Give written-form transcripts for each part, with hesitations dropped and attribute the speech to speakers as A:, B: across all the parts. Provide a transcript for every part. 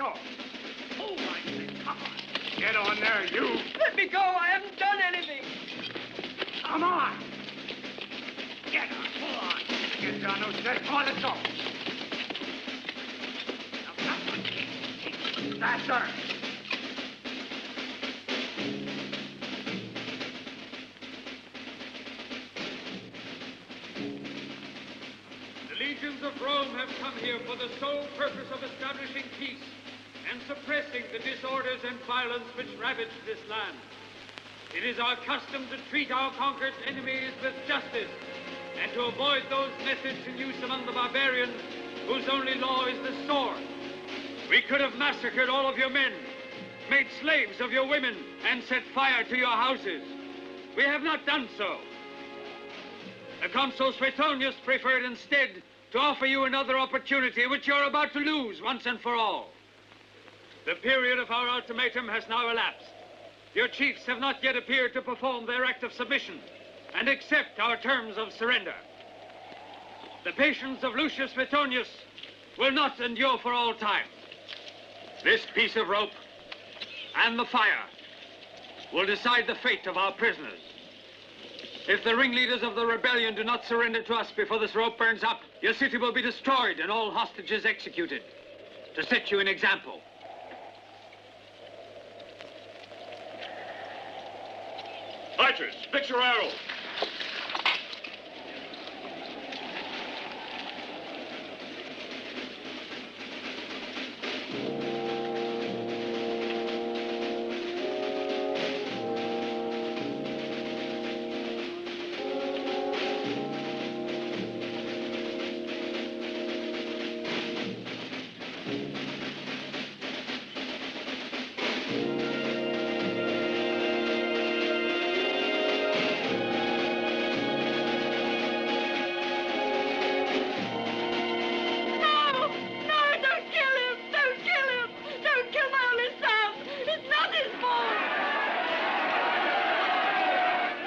A: go. Oh, I say, come on. Get on there, you.
B: Let me go. I haven't done anything.
A: Come on. Get on. Pull on. Get down those steps. Come on, let's go. Now, come on. Faster.
C: The legions of Rome have come here for the sole purpose of establishing peace and suppressing the disorders and violence which ravage this land. It is our custom to treat our conquered enemies with justice and to avoid those methods in use among the barbarians whose only law is the sword. We could have massacred all of your men, made slaves of your women, and set fire to your houses. We have not done so. The consul Suetonius preferred instead to offer you another opportunity which you're about to lose once and for all. The period of our ultimatum has now elapsed. Your chiefs have not yet appeared to perform their act of submission and accept our terms of surrender. The patience of Lucius Suetonius will not endure for all time. This piece of rope and the fire will decide the fate of our prisoners. If the ringleaders of the rebellion do not surrender to us before this rope burns up, your city will be destroyed and all hostages executed to set you an example.
D: Archers, fix your arrows.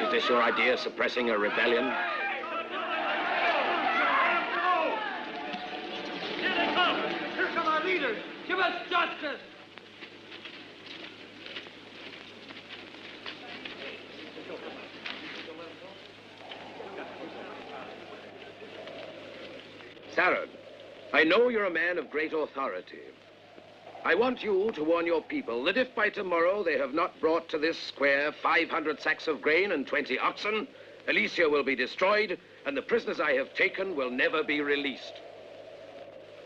E: Is this your idea of suppressing a rebellion?
A: Here they come! Here come our leaders! Give us justice!
E: Sarah, I know you're a man of great authority. I want you to warn your people that if by tomorrow they have not brought to this square 500 sacks of grain and 20 oxen, Alesia will be destroyed and the prisoners I have taken will never be released.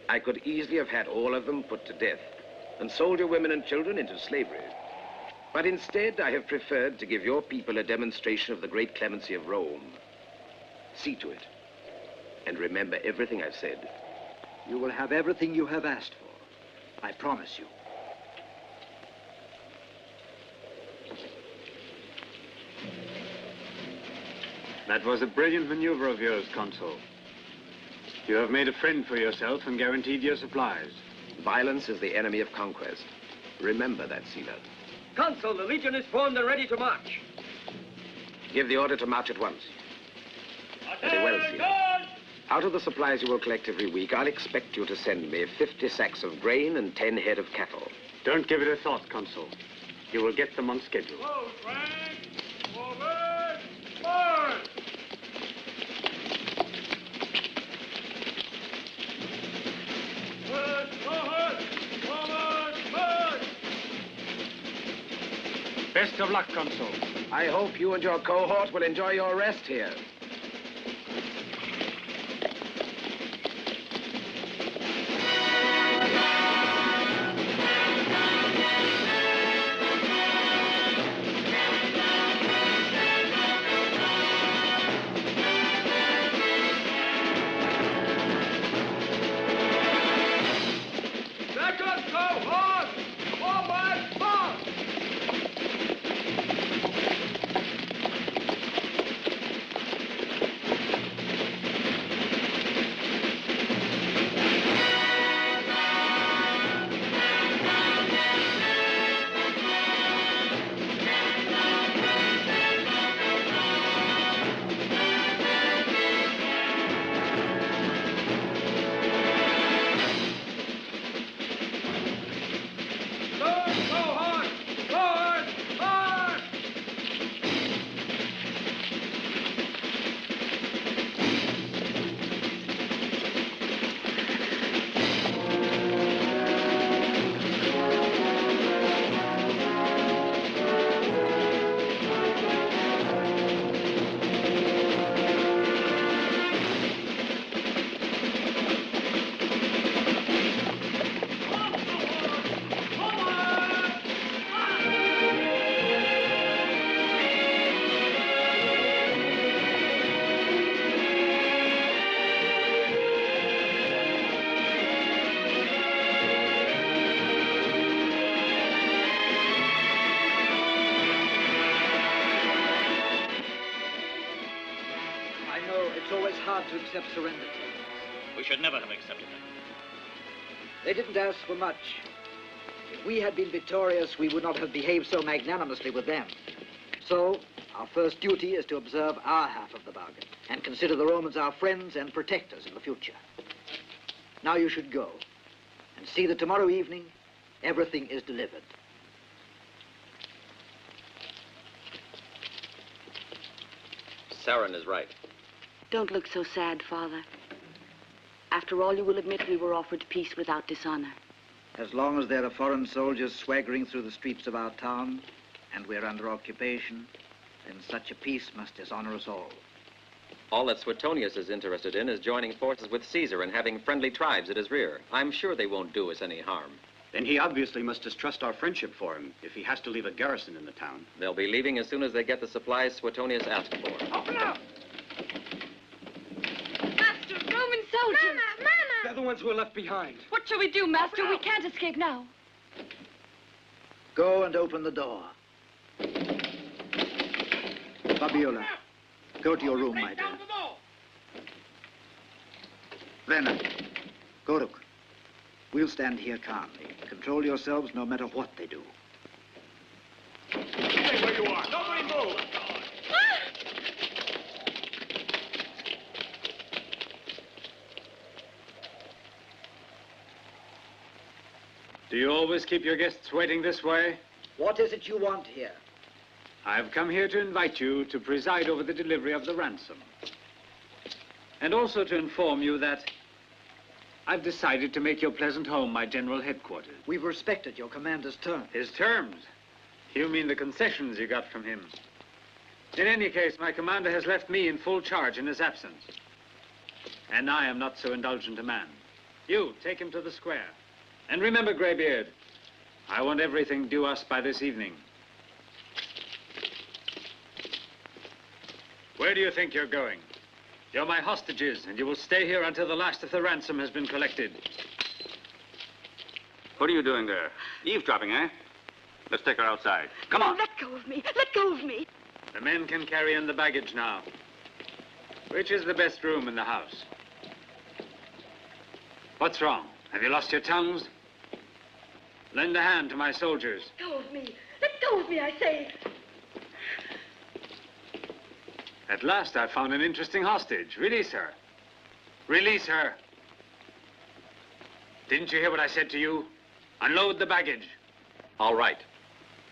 E: I could easily have had all of them put to death and sold your women and children into slavery. But instead, I have preferred to give your people a demonstration of the great clemency of Rome. See to it, and remember everything I've said.
F: You will have everything you have asked for. I promise you.
C: That was a brilliant maneuver of yours, Consul. You have made a friend for yourself and guaranteed your supplies.
E: Violence is the enemy of conquest. Remember that, Caesar.
B: Consul, the Legion is formed and ready to march.
E: Give the order to march at once. Very well, Caesar. Out of the supplies you will collect every week, I'll expect you to send me 50 sacks of grain and 10 head of cattle.
C: Don't give it a thought, Consul. You will get them on schedule.
A: Close, Frank! Forward! March! Forward! March!
C: Best of luck, Consul.
E: I hope you and your cohort will enjoy your rest here.
F: about to accept surrender terms.
D: We should never have accepted them.
F: They didn't ask for much. If we had been victorious, we would not have behaved so magnanimously with them. So, our first duty is to observe our half of the bargain and consider the Romans our friends and protectors in the future. Now you should go and see that tomorrow evening everything is delivered.
G: Saren is right.
H: Don't look so sad, Father. After all, you will admit we were offered peace without dishonor.
F: As long as there are foreign soldiers swaggering through the streets of our town and we're under occupation, then such a peace must dishonor us all.
G: All that Suetonius is interested in is joining forces with Caesar and having friendly tribes at his rear. I'm sure they won't do us any harm.
I: Then he obviously must distrust our friendship for him if he has to leave a garrison in the town.
G: They'll be leaving as soon as they get the supplies Suetonius asked for.
A: Open up!
H: Master, Roman soldiers!
B: Mama! They're the ones who are left behind.
H: What shall we do, Master? We can't escape now.
F: Go and open the door. Fabiola, go to your room, my dear. Venner, Goruk, we'll stand here calmly. Control yourselves no matter what they do.
D: Stay where you are. Nobody move.
C: Do you always keep your guests waiting this way?
F: What is it you want here?
C: I've come here to invite you to preside over the delivery of the ransom. And also to inform you that I've decided to make your pleasant home my general headquarters.
F: We've respected your commander's terms.
C: His terms? You mean the concessions you got from him? In any case, my commander has left me in full charge in his absence. And I am not so indulgent a man. You, take him to the square. And remember, Greybeard, I want everything due us by this evening. Where do you think you're going? You're my hostages, and you will stay here until the last of the ransom has been collected.
I: What are you doing there? Eavesdropping, eh? Let's take her outside. Come on.
H: Let go of me. Let go of me.
C: The men can carry in the baggage now. Which is the best room in the house? What's wrong? Have you lost your tongues? Lend a hand to my soldiers.
H: Let go of me. Let go of me, I say.
C: At last, I've found an interesting hostage. Release her. Release her. Didn't you hear what I said to you? Unload the baggage.
G: All right.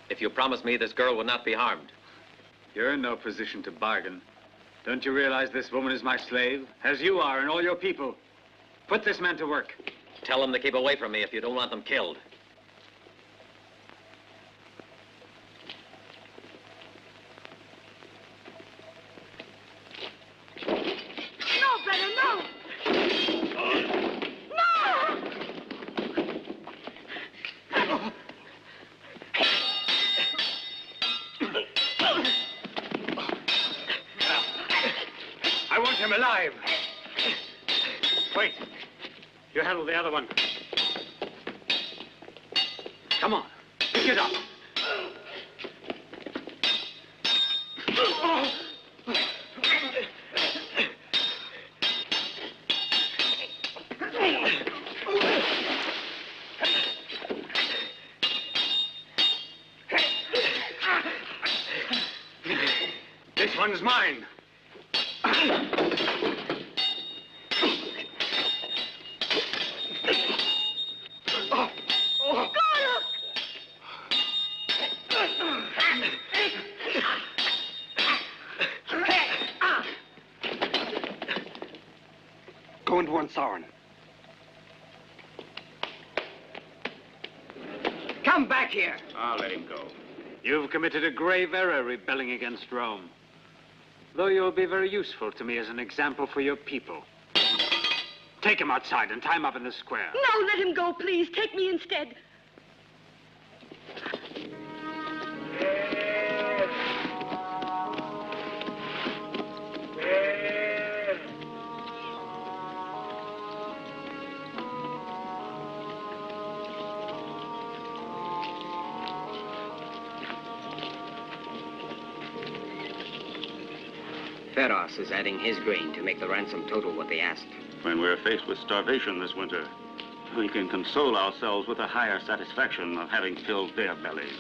G: If you promise me this girl will not be harmed.
C: You're in no position to bargain. Don't you realize this woman is my slave? As you are and all your people. Put this man to work.
G: Tell them to keep away from me if you don't want them killed.
H: No, brother, no!
C: I want him alive. Wait. You handle the other one. Come on. Get up. This one's mine.
B: Go and warn Sauron. Come back here.
I: I'll let him go.
C: You've committed a grave error rebelling against Rome. Though you'll be very useful to me as an example for your people. Take him outside and tie him up in the square.
H: No, let him go, please. Take me instead.
J: Feros is adding his grain to make the ransom total what they asked.
K: When we're faced with starvation this winter, we can console ourselves with a higher satisfaction of having filled their bellies.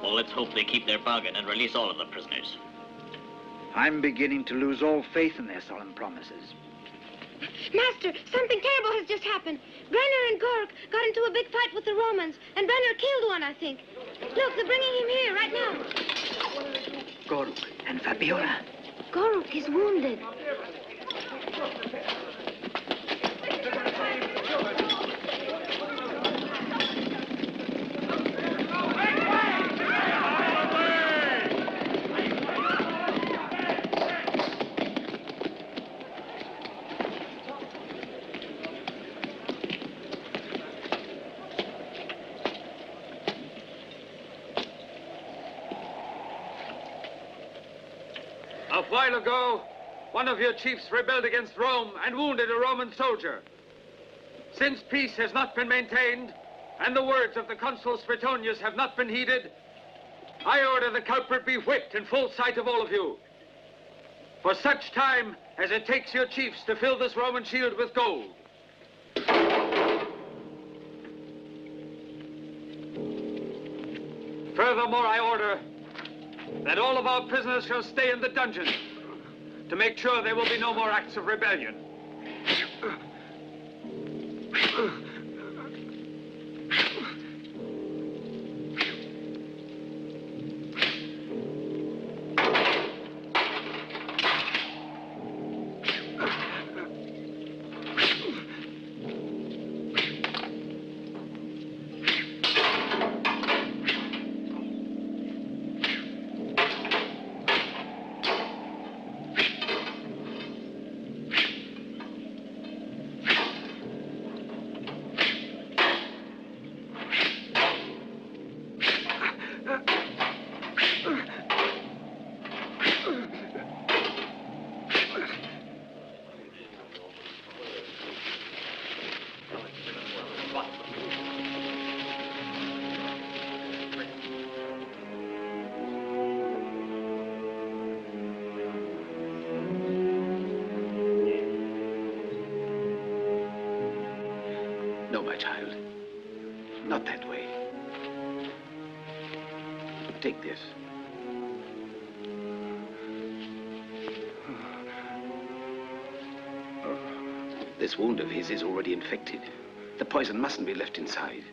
D: Well, let's hope they keep their bargain and release all of the prisoners.
F: I'm beginning to lose all faith in their solemn promises.
L: Master, something terrible has just happened. Brenner and Gork got into a big fight with the Romans, and Brenner killed one, I think. Look, they're bringing him here right now.
F: Gork and Fabiola.
L: Gork is wounded.
C: A while ago, one of your chiefs rebelled against Rome and wounded a Roman soldier. Since peace has not been maintained, and the words of the consul Suetonius have not been heeded, I order the culprit be whipped in full sight of all of you. For such time as it takes your chiefs to fill this Roman shield with gold. Furthermore, I order that all of our prisoners shall stay in the dungeon to make sure there will be no more acts of rebellion.
E: No, my child. Not that way. Take this. This wound of his is already infected. The poison mustn't be left inside.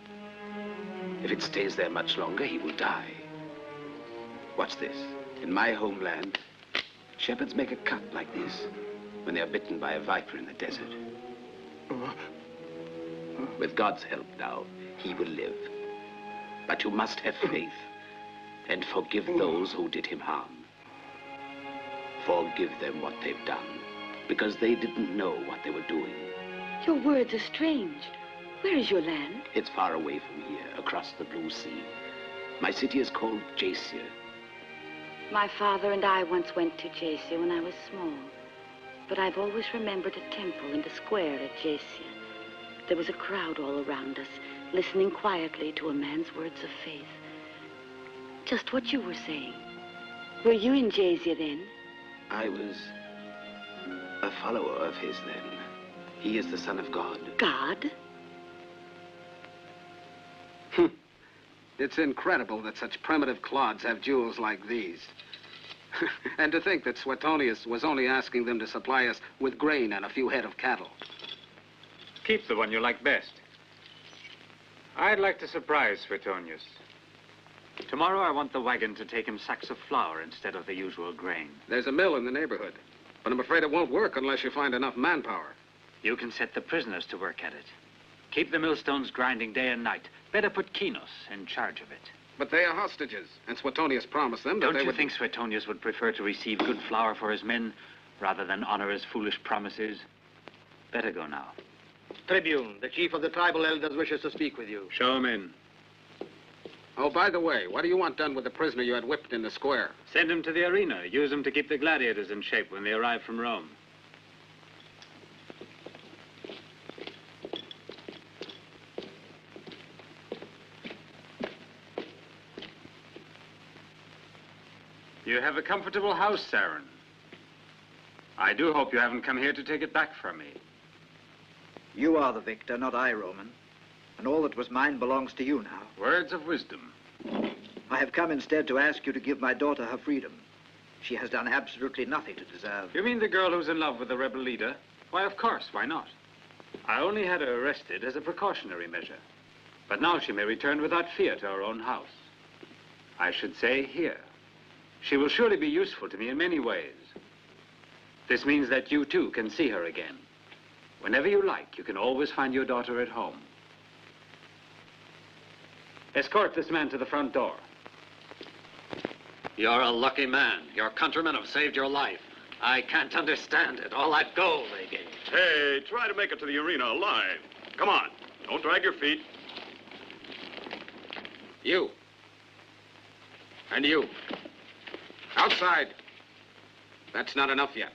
E: If it stays there much longer, he will die. Watch this. In my homeland, shepherds make a cut like this when they are bitten by a viper in the desert. With God's help now, he will live. But you must have faith and forgive those who did him harm. Forgive them what they've done, because they didn't know what they were doing.
H: Your words are strange. Where is your land?
E: It's far away from here, across the blue sea. My city is called Jacia.
H: My father and I once went to Jacia when I was small. But I've always remembered a temple in the square at Jacia. There was a crowd all around us, listening quietly to a man's words of faith. Just what you were saying. Were you in Jacia then?
E: I was a follower of his then. He is the Son of God.
H: God?
M: It's incredible that such primitive clods have jewels like these. And to think that Suetonius was only asking them to supply us with grain and a few head of cattle.
C: Keep the one you like best. I'd like to surprise Suetonius. Tomorrow I want the wagon to take him sacks of flour instead of the usual grain.
M: There's a mill in the neighborhood, but I'm afraid it won't work unless you find enough manpower.
C: You can set the prisoners to work at it. Keep the millstones grinding day and night. Better put Kinos in charge of it.
M: But they are hostages, and Suetonius promised them that they would...
C: Don't you think Suetonius would prefer to receive good flour for his men rather than honor his foolish promises? Better go now.
N: Tribune, the chief of the tribal elders wishes to speak with you.
C: Show him in.
M: Oh, by the way, what do you want done with the prisoner you had whipped in the square?
C: Send him to the arena. Use him to keep the gladiators in shape when they arrive from Rome. You have a comfortable house, Saren. I do hope you haven't come here to take it back from me.
F: You are the victor, not I, Roman. And all that was mine belongs to you now.
C: Words of wisdom.
F: I have come instead to ask you to give my daughter her freedom. She has done absolutely nothing to deserve.
C: You mean the girl who's in love with the rebel leader? Why, of course, why not? I only had her arrested as a precautionary measure. But now she may return without fear to her own house. I should say here. She will surely be useful to me in many ways. This means that you, too, can see her again. Whenever you like, you can always find your daughter at home. Escort this man to the front door.
E: You're a lucky man. Your countrymen have saved your life. I can't understand it. All that gold they gave.
K: Hey, try to make it to the arena alive. Come on. Don't drag your feet.
E: You. And you. Outside. That's not enough yet.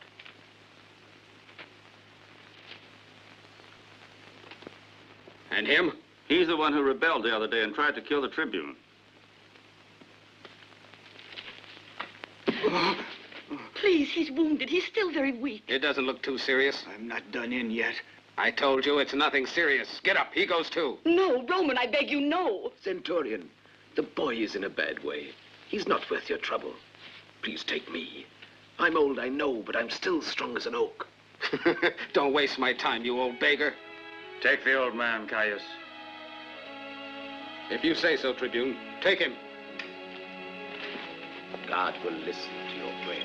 E: And him?
K: He's the one who rebelled the other day and tried to kill the Tribune.
H: Please, he's wounded. He's still very weak.
E: It doesn't look too serious.
N: I'm not done in yet.
E: I told you it's nothing serious. Get up. He goes too.
H: No, Roman, I beg you, no.
E: Centurion, the boy is in a bad way. He's not worth your trouble. Please take me. I'm old, I know, but I'm still strong as an oak. Don't waste my time, you old beggar.
C: Take the old man, Caius.
E: If you say so, Tribune, take him. God will listen to your prayer.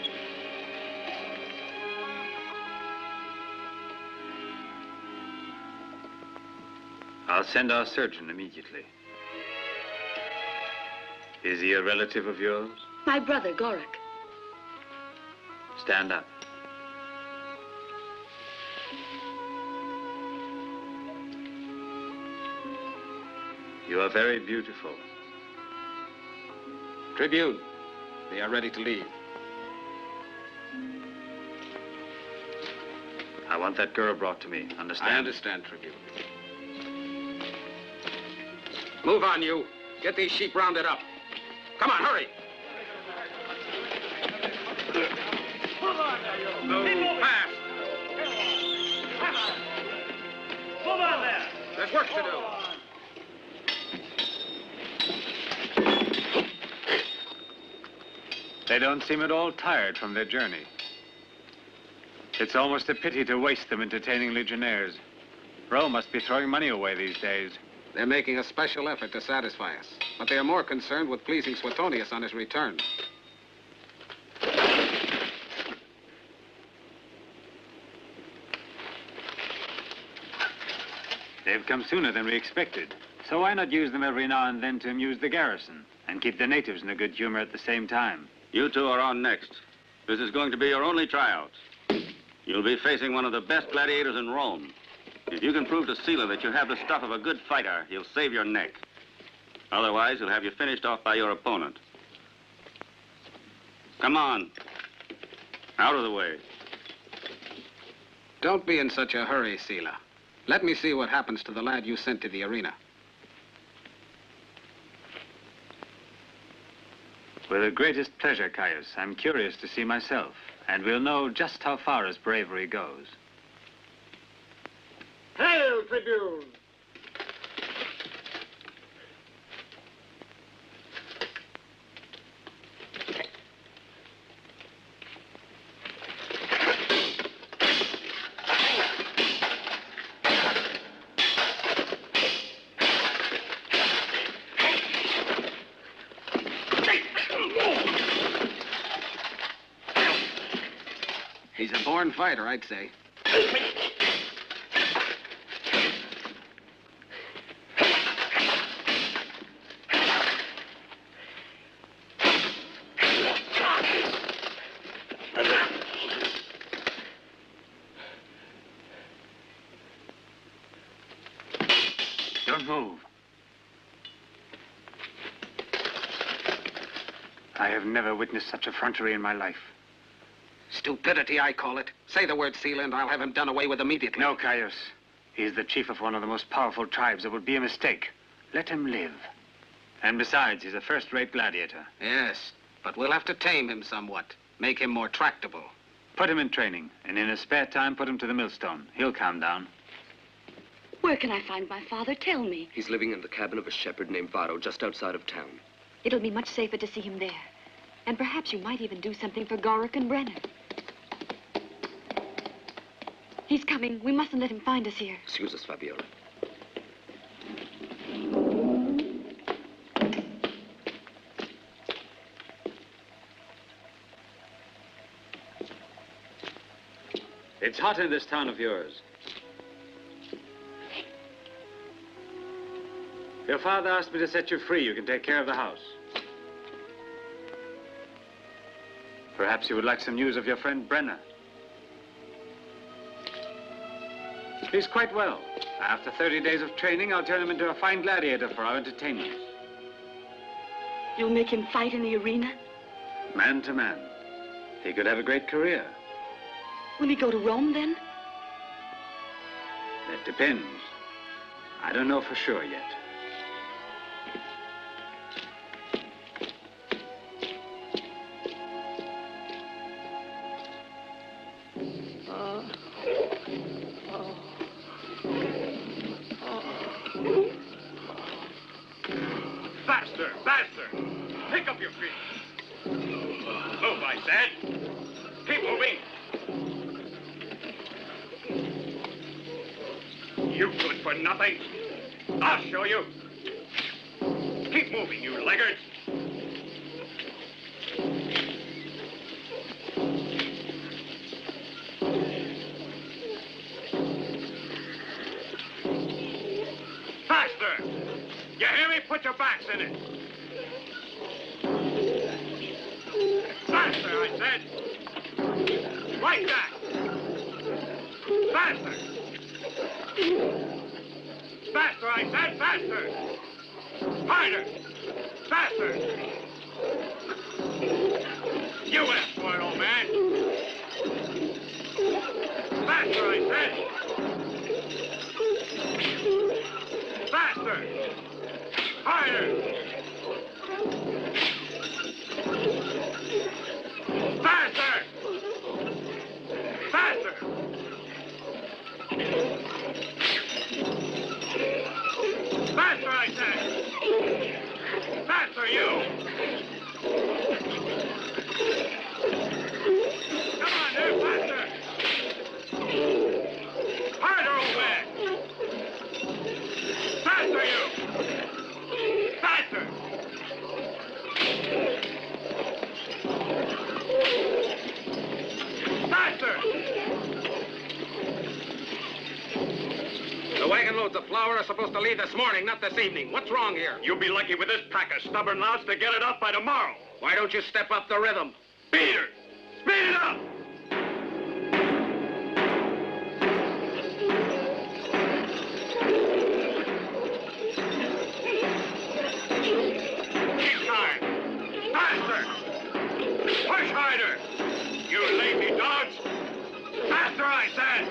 C: I'll send our surgeon immediately. Is he a relative of yours?
H: My brother, Gorak.
C: Stand up. You are very beautiful.
E: Tribune, they are ready to leave.
C: I want that girl brought to me, understand?
E: I understand, Tribune. Move on, you. Get these sheep rounded up. Come on, hurry.
A: Move
E: fast.
A: Move on there.
E: There's work to do.
C: They don't seem at all tired from their journey. It's almost a pity to waste them entertaining legionnaires. Rome must be throwing money away these days.
M: They're making a special effort to satisfy us, but they are more concerned with pleasing Suetonius on his return.
C: They've come sooner than we expected. So why not use them every now and then to amuse the garrison and keep the natives in a good humor at the same time?
K: You two are on next. This is going to be your only tryout. You'll be facing one of the best gladiators in Rome. If you can prove to Sila that you have the stuff of a good fighter, he'll save your neck. Otherwise, he'll have you finished off by your opponent. Come on. Out of the way.
M: Don't be in such a hurry, Sila. Let me see what happens to the lad you sent to the arena.
C: With the greatest pleasure, Caius. I'm curious to see myself, and we'll know just how far his bravery goes.
N: Hail, Tribune!
M: He's a born fighter, I'd say.
C: Don't move. I have never witnessed such effrontery in my life.
M: Stupidity, I call it. Say the word, Sila, and I'll have him done away with immediately.
C: No, Caius. He's the chief of one of the most powerful tribes. It would be a mistake. Let him live. And besides, he's a first-rate gladiator.
M: Yes, but we'll have to tame him somewhat. Make him more tractable.
O: Put him in training, and in his spare time, put him to the millstone. He'll calm down.
H: Where can I find my father? Tell me.
P: He's living in the cabin of a shepherd named Varro, just outside of town.
Q: It'll be much safer to see him there. And perhaps you might even do something for Gorick and Brenner. He's coming. We mustn't let him find us here.
P: Excuse us, Fabiola.
O: It's hot in this town of yours. Your father asked me to set you free. You can take care of the house. Perhaps you would like some news of your friend Brenner. He's quite well. After 30 days of training, I'll turn him into a fine gladiator for our entertainment.
H: You'll make him fight in the arena?
O: Man to man. He could have a great career.
H: Will he go to Rome, then?
O: That depends. I don't know for sure yet.
A: Faster, faster! Pick up your feet. Move, I said. Keep moving. You good for nothing. I'll show you. Keep moving, you laggards. Faster! You hear me? Put your backs in it. Faster, I said. Like that. Faster. Faster, I said, faster. Harder. Faster. You asked for it, old man. Faster, I said. Faster. Harder. Faster. Faster. Faster, I said! Faster, you! Come on there, faster! Harder, old man! Faster, you! Faster! Faster!
E: The wagon loads of flour are supposed to leave this morning, not this evening. What's wrong here?
A: You'll be lucky with this pack of stubborn louts to get it up by tomorrow.
E: Why don't you step up the rhythm?
A: Beat her! Speed it up! Keep time! Faster! Push harder! You lazy dogs! Faster, I said!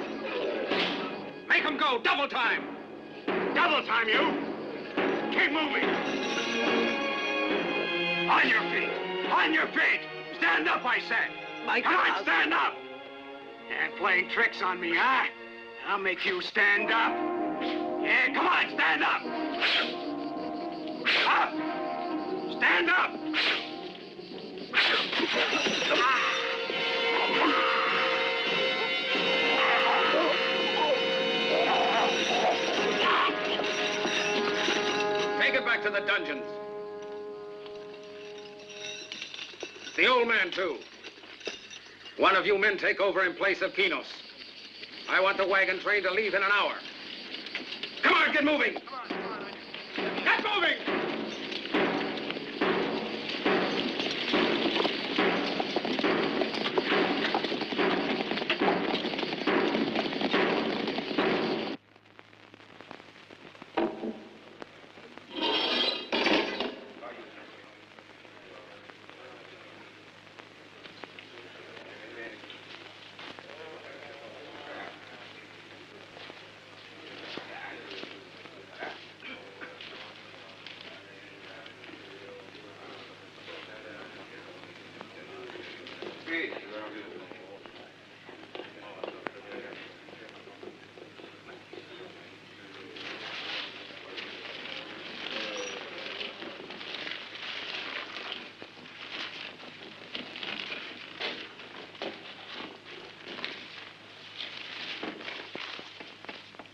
E: Make them go, double time!
A: Double time, you! Keep moving! On your feet! On your feet! Stand up, I said! Come on, stand up! And playing tricks on me, huh? I'll make you stand up. Yeah, come on, stand up! Up! Stand up!
E: Take it back to the dungeons. The old man, too. One of you men take over in place of Kinos. I want the wagon train to leave in an hour. Come on, get moving!
A: Get moving!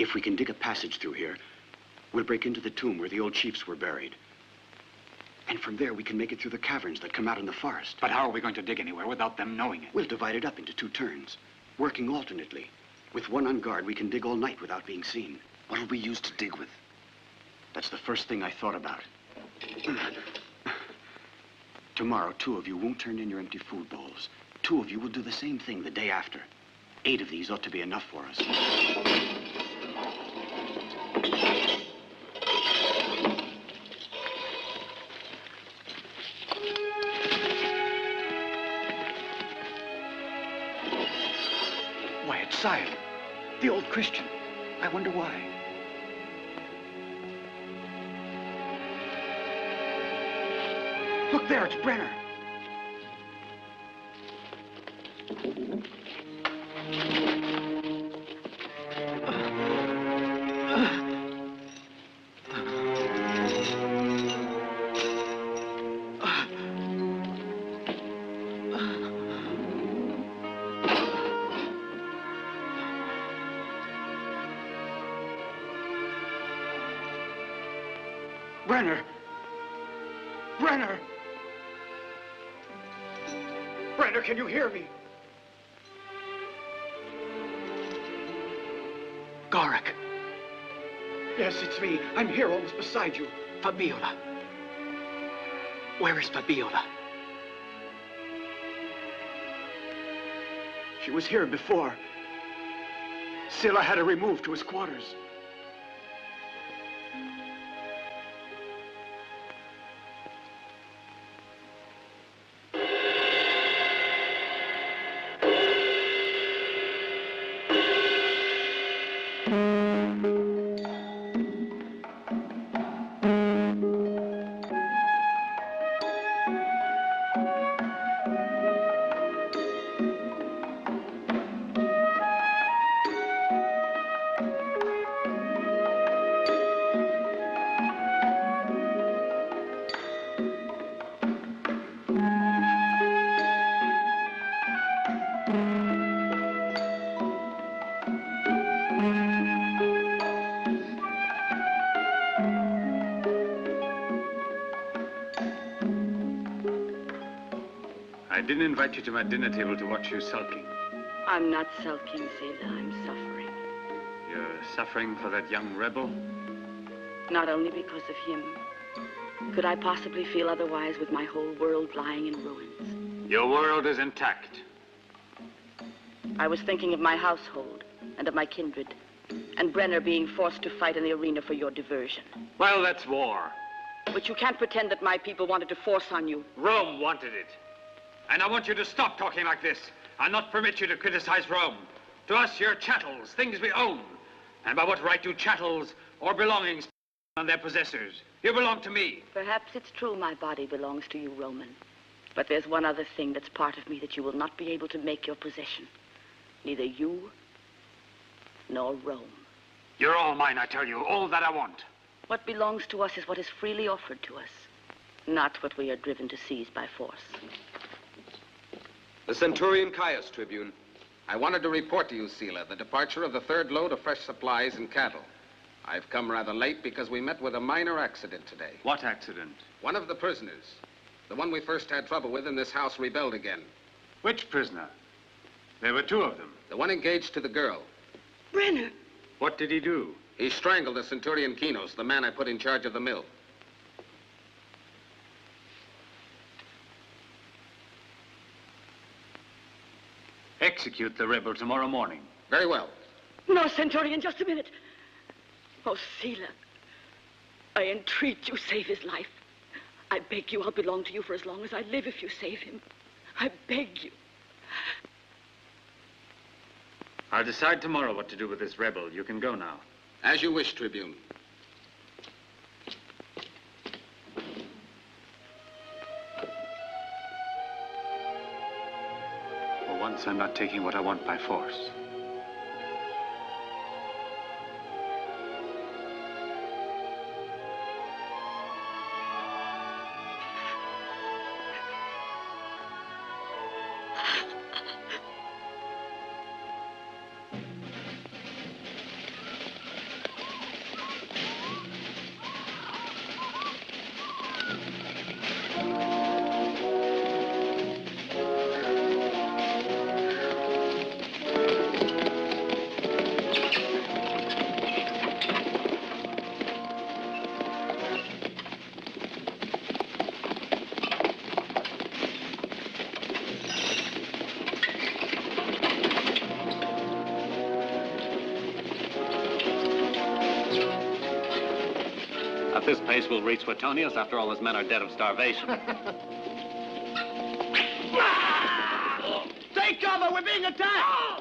I: If we can dig a passage through here, we'll break into the tomb where the old chiefs were buried. And from there, we can make it through the caverns that come out in the forest.
O: But how are we going to dig anywhere without them knowing it?
I: We'll divide it up into 2 turns, working alternately. With one on guard, we can dig all night without being seen. What'll we use to dig with? That's the first thing I thought about. Tomorrow, 2 of you won't turn in your empty food bowls. 2 of you will do the same thing the day after. 8 of these ought to be enough for us.
O: Why, it's Sire, the old Christian. I wonder why. Look there, it's Brenner. Brenner! Brenner! Brenner, can you hear me? Garak. Yes, it's me. I'm here, almost beside you. Fabiola. Where is Fabiola? She was here before. Scylla had her removed to his quarters. I didn't invite you to my dinner table to watch you sulking.
H: I'm not sulking, Scylla. I'm suffering.
O: You're suffering for that young rebel?
H: Not only because of him. Could I possibly feel otherwise with my whole world lying in ruins?
O: Your world is intact.
H: I was thinking of my household and of my kindred, and Brenner being forced to fight in the arena for your diversion.
O: Well, that's war.
H: But you can't pretend that my people wanted to force on you.
O: Rome wanted it. And I want you to stop talking like this. I'll not permit you to criticize Rome. To us, you're chattels, things we own. And by what right do chattels or belongings on their possessors? You belong to me.
H: Perhaps it's true my body belongs to you, Roman. But there's one other thing that's part of me that you will not be able to make your possession. Neither you nor Rome.
O: You're all mine, I tell you, all that I want.
H: What belongs to us is what is freely offered to us, not what we are driven to seize by force.
E: The Centurion Caius, Tribune. I wanted to report to you, Scylla, the departure of the 3rd load of fresh supplies and cattle. I've come rather late because we met with a minor accident today.
O: What accident?
E: One of the prisoners. The one we first had trouble with in this house rebelled again.
O: Which prisoner? There were 2 of them.
E: The one engaged to the girl.
L: Brenner.
O: What did he do?
E: He strangled the Centurion Kinos, the man I put in charge of the mill.
O: Execute the rebel tomorrow morning.
E: Very well.
H: No, Centurion, just a minute. Oh, Scylla, I entreat you, save his life. I beg you, I'll belong to you for as long as I live if you save him. I beg you.
O: I'll decide tomorrow what to do with this rebel. You can go now.
E: As you wish, Tribune.
O: For once, I'm not taking what I want by force.
R: At this pace, we'll reach Suetonius. After all, his men are dead of starvation.
A: Take cover! We're being attacked!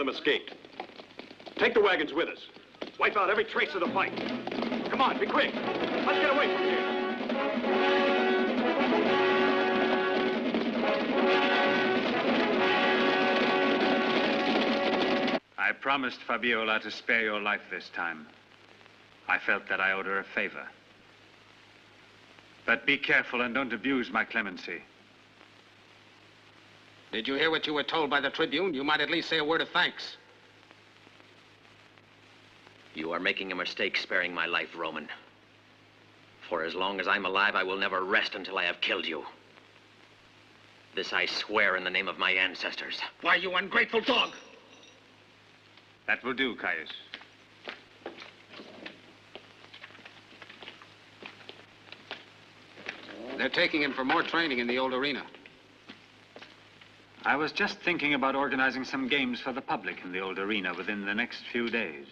S: Escaped. Take the wagons with us. Wipe out every trace of the fight. Come on, be quick. Let's get away from here.
O: I promised Fabiola to spare your life this time. I felt that I owed her a favor. But be careful and don't abuse my clemency.
M: Did you hear what you were told by the Tribune? You might at least say a word of thanks.
J: You are making a mistake sparing my life, Roman. For as long as I'm alive, I will never rest until I have killed you. This I swear in the name of my ancestors.
M: Why, you ungrateful dog!
O: That will do, Caius.
M: They're taking him for more training in the old arena.
O: I was just thinking about organizing some games for the public in the old arena within the next few days.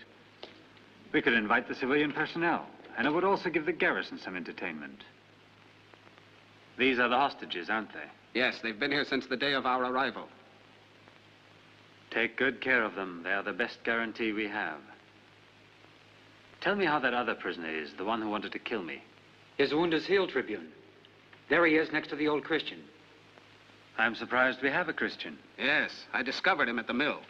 O: We could invite the civilian personnel, and it would also give the garrison some entertainment. These are the hostages, aren't they?
M: Yes, they've been here since the day of our arrival.
O: Take good care of them. They are the best guarantee we have. Tell me how that other prisoner is, the one who wanted to kill me.
F: His wound is healed, Tribune. There he is, next to the old Christian.
O: I'm surprised we have a Christian.
M: Yes, I discovered him at the mill.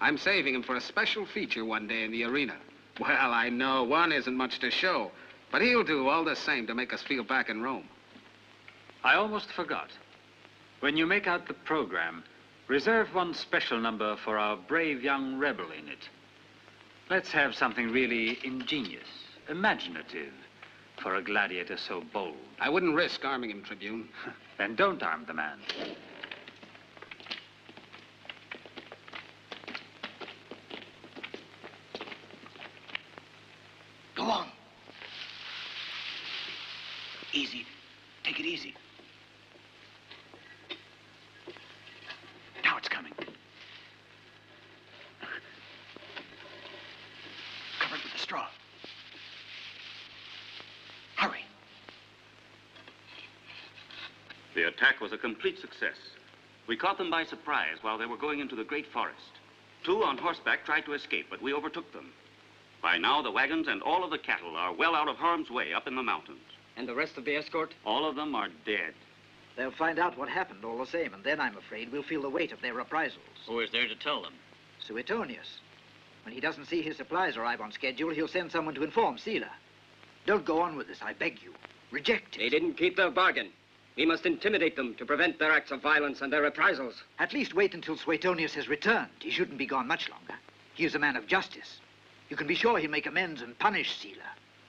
M: I'm saving him for a special feature one day in the arena. Well, I know one isn't much to show, but he'll do all the same to make us feel back in Rome.
O: I almost forgot. When you make out the program, reserve one special number for our brave young rebel in it. Let's have something really ingenious, imaginative, for a gladiator so bold.
M: I wouldn't risk arming him, Tribune.
O: Then don't arm the man.
A: Go on. Easy. Take it easy. Now it's coming. Covered with the straw. Hurry.
K: The attack was a complete success. We caught them by surprise while they were going into the great forest. 2 on horseback tried to escape, but we overtook them. By now, the wagons and all of the cattle are well out of harm's way up in the mountains.
F: And the rest of the escort?
K: All of them are dead.
F: They'll find out what happened all the same, and then I'm afraid we'll feel the weight of their reprisals.
D: Who is there to tell them?
F: Suetonius. When he doesn't see his supplies arrive on schedule, he'll send someone to inform Sila. Don't go on with this, I beg you. Reject it.
J: They didn't keep their bargain. We must intimidate them to prevent their acts of violence and their reprisals.
F: At least wait until Suetonius has returned. He shouldn't be gone much longer. He is a man of justice. You can be sure he'll make amends and punish Sila.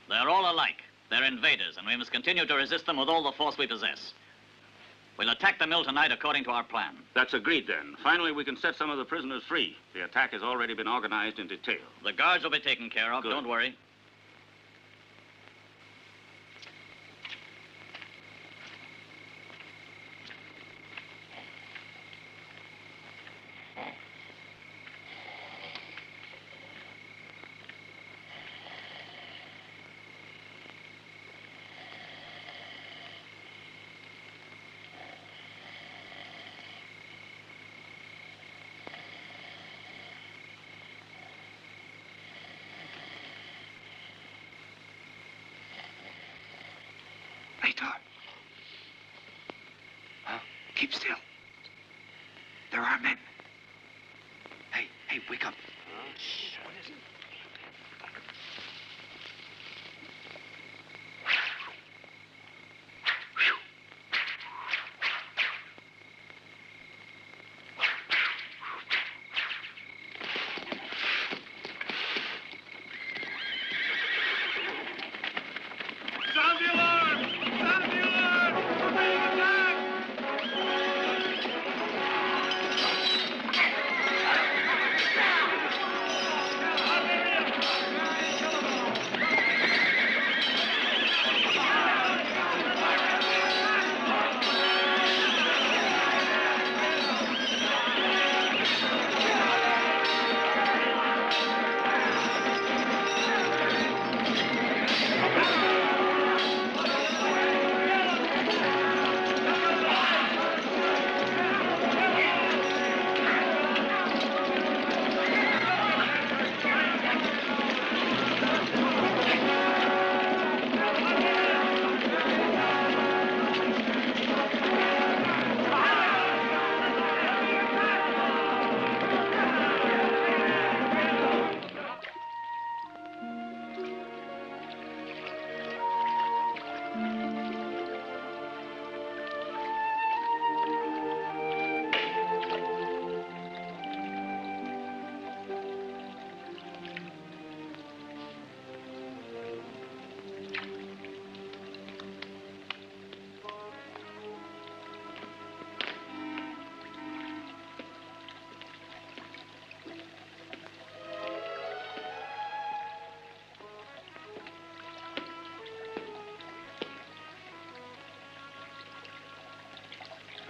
D: They're all alike. They're invaders, and we must continue to resist them with all the force we possess. We'll attack the mill tonight according to our plan.
K: That's agreed, then. Finally, we can set some of the prisoners free. The attack has already been organized in detail.
D: The guards will be taken care of.
K: Good.
D: Don't worry.
A: Aitor. Huh? Keep still. There are men. Hey, wake up. Shh. What is it?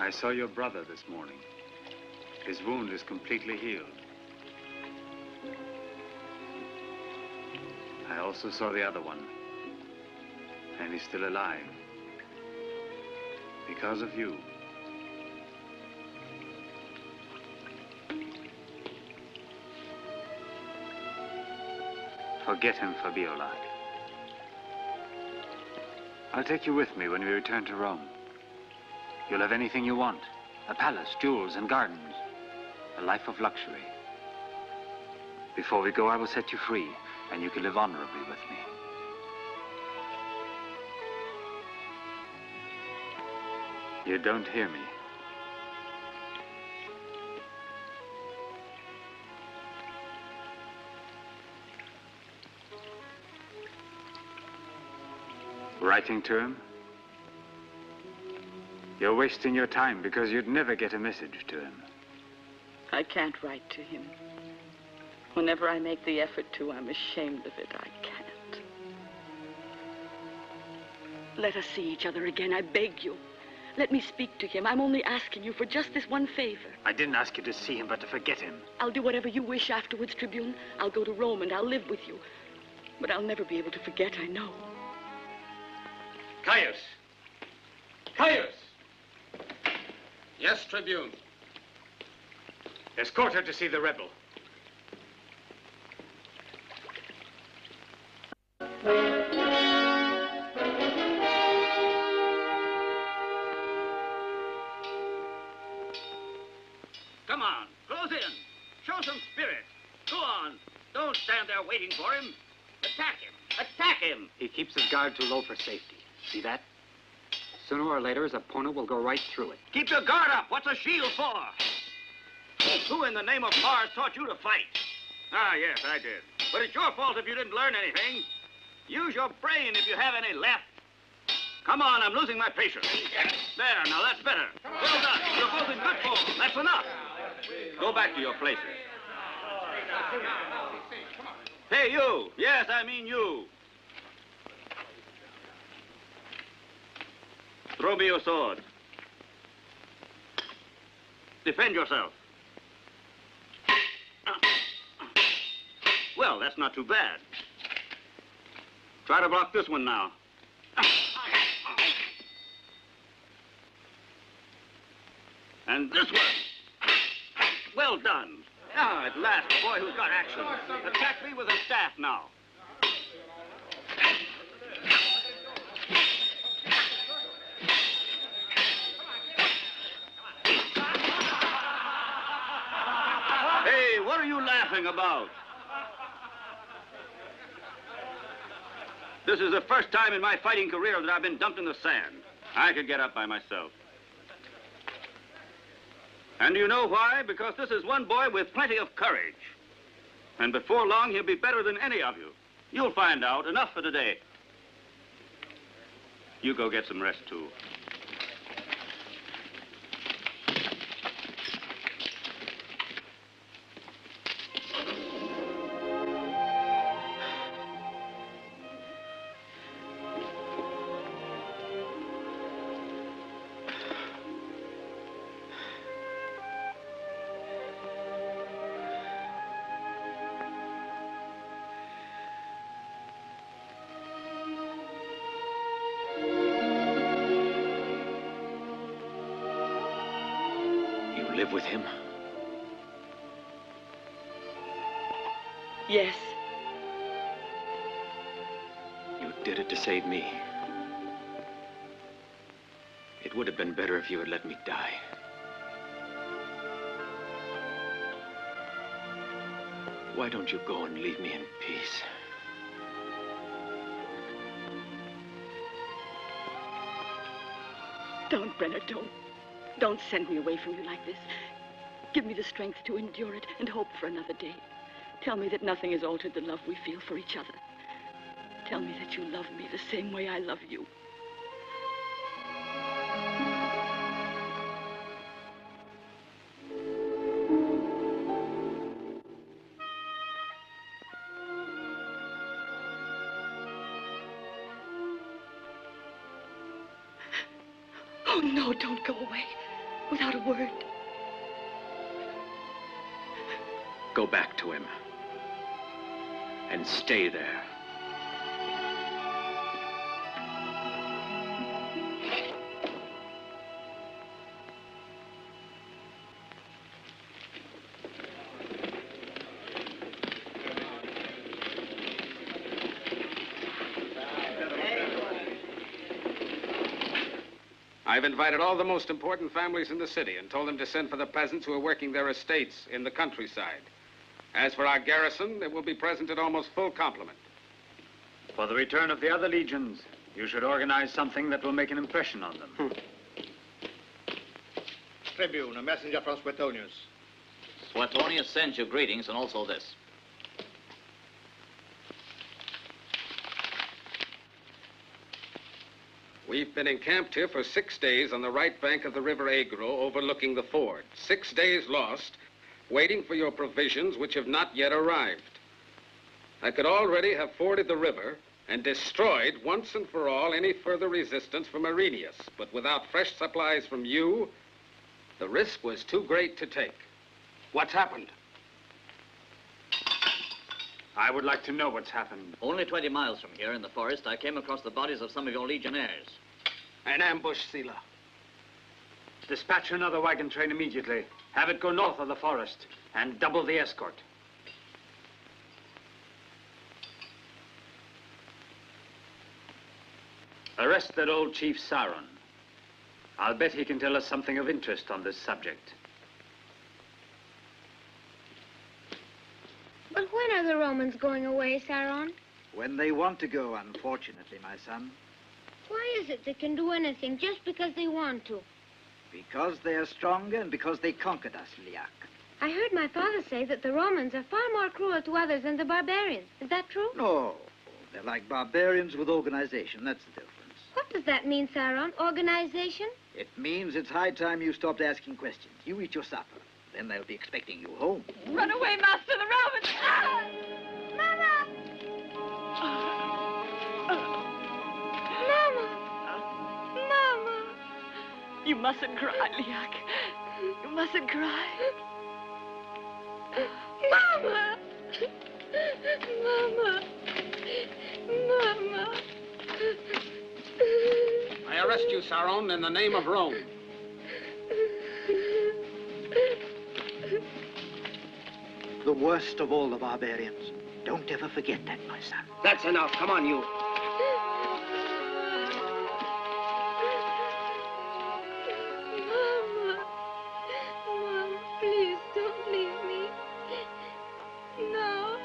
O: I saw your brother this morning. His wound is completely healed. I also saw the other one. And he's still alive. Because of you. Forget him, Fabiola. I'll take you with me when we return to Rome. You'll have anything you want. A palace, jewels, and gardens. A life of luxury. Before we go, I will set you free, and you can live honorably with me. You don't hear me. Writing to him? You're wasting your time because you'd never get a message to him.
H: I can't write to him. Whenever I make the effort to, I'm ashamed of it. I can't. Let us see each other again, I beg you. Let me speak to him. I'm only asking you for just this one favor.
O: I didn't ask you to see him, but to forget him.
H: I'll do whatever you wish afterwards, Tribune. I'll go to Rome and I'll live with you. But I'll never be able to forget, I know.
O: Caius! Caius!
E: Yes, Tribune.
O: Escort her to see the rebel.
A: Come on, close in. Show some spirit. Go on. Don't stand there waiting for him. Attack him. Attack him.
B: He keeps his guard too low for safety. See that? Sooner or later, his opponent will go right through it.
A: Keep your guard up. What's a shield for? Who in the name of Mars taught you to fight? Ah, yes, I did.
K: But it's your fault if you didn't learn anything. Use your brain if you have any left. Come on, I'm losing my patience. There, now that's better. Well done. You're both in good form. That's enough. Go back to your places. Hey, you. Yes, I mean you. Throw me your sword. Defend yourself. Well, that's not too bad. Try to block this one now. And this one. Well done. Ah, at last, a boy who's got action. Attack me with a staff now. Hey, what are you laughing about? This is the first time in my fighting career that I've been dumped in the sand. I could get up by myself. And do you know why? Because this is one boy with plenty of courage. And before long, he'll be better than any of you. You'll find out. Enough for today. You go get some rest, too.
J: Live with him?
H: Yes.
J: You did it to save me. It would have been better if you had let me die. Why don't you go and leave me in peace?
H: Don't, Brenner, don't. Don't send me away from you like this. Give me the strength to endure it and hope for another day. Tell me that nothing has altered the love we feel for each other. Tell me that you love me the same way I love you. Oh, no, don't go away without a word.
J: Go back to him. And stay there.
M: I've invited all the most important families in the city and told them to send for the peasants who are working their estates in the countryside. As for our garrison, they will be present at almost full complement.
O: For the return of the other legions, you should organize something that will make an impression on them.
N: Tribune, a messenger from Suetonius.
D: Suetonius sends you greetings and also this.
M: We've been encamped here for 6 days on the right bank of the river Agro, overlooking the ford. 6 days lost, waiting for your provisions, which have not yet arrived. I could already have forded the river and destroyed once and for all any further resistance from Arrhenius. But without fresh supplies from you, the risk was too great to take. What's happened?
O: I would like to know what's happened.
D: Only 20 miles from here in the forest, I came across the bodies of some of your legionnaires.
M: An ambush, Sila.
O: Dispatch another wagon train immediately. Have it go north of the forest and double the escort. Arrest that old Chief Saron. I'll bet he can tell us something of interest on this subject.
L: But when are the Romans going away, Saron?
F: When they want to go, unfortunately, my son.
L: Why is it they can do anything just because they want to?
F: Because they are stronger and because they conquered us, Liak.
L: I heard my father say that the Romans are far more cruel to others than the barbarians. Is that true?
F: No. They're like barbarians with organization. That's the difference.
L: What does that mean, Saron? Organization?
F: It means it's high time you stopped asking questions. You eat your supper. Then they'll be expecting you home.
Q: Run away, Master, the Romans! Ah!
L: Mama! Mama! Mama!
Q: You mustn't cry, Liak. You mustn't cry.
L: Mama! Mama! Mama!
M: I arrest you, Saron, in the name of Rome.
F: The worst of all the barbarians. Don't ever forget that, my son.
N: That's enough. Come on, you.
L: Mama! Mom, please don't leave me. No.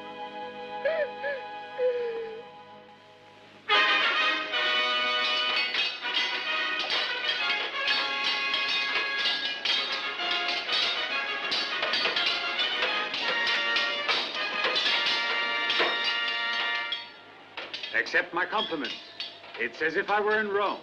C: Accept my compliments. It's as if I were in Rome.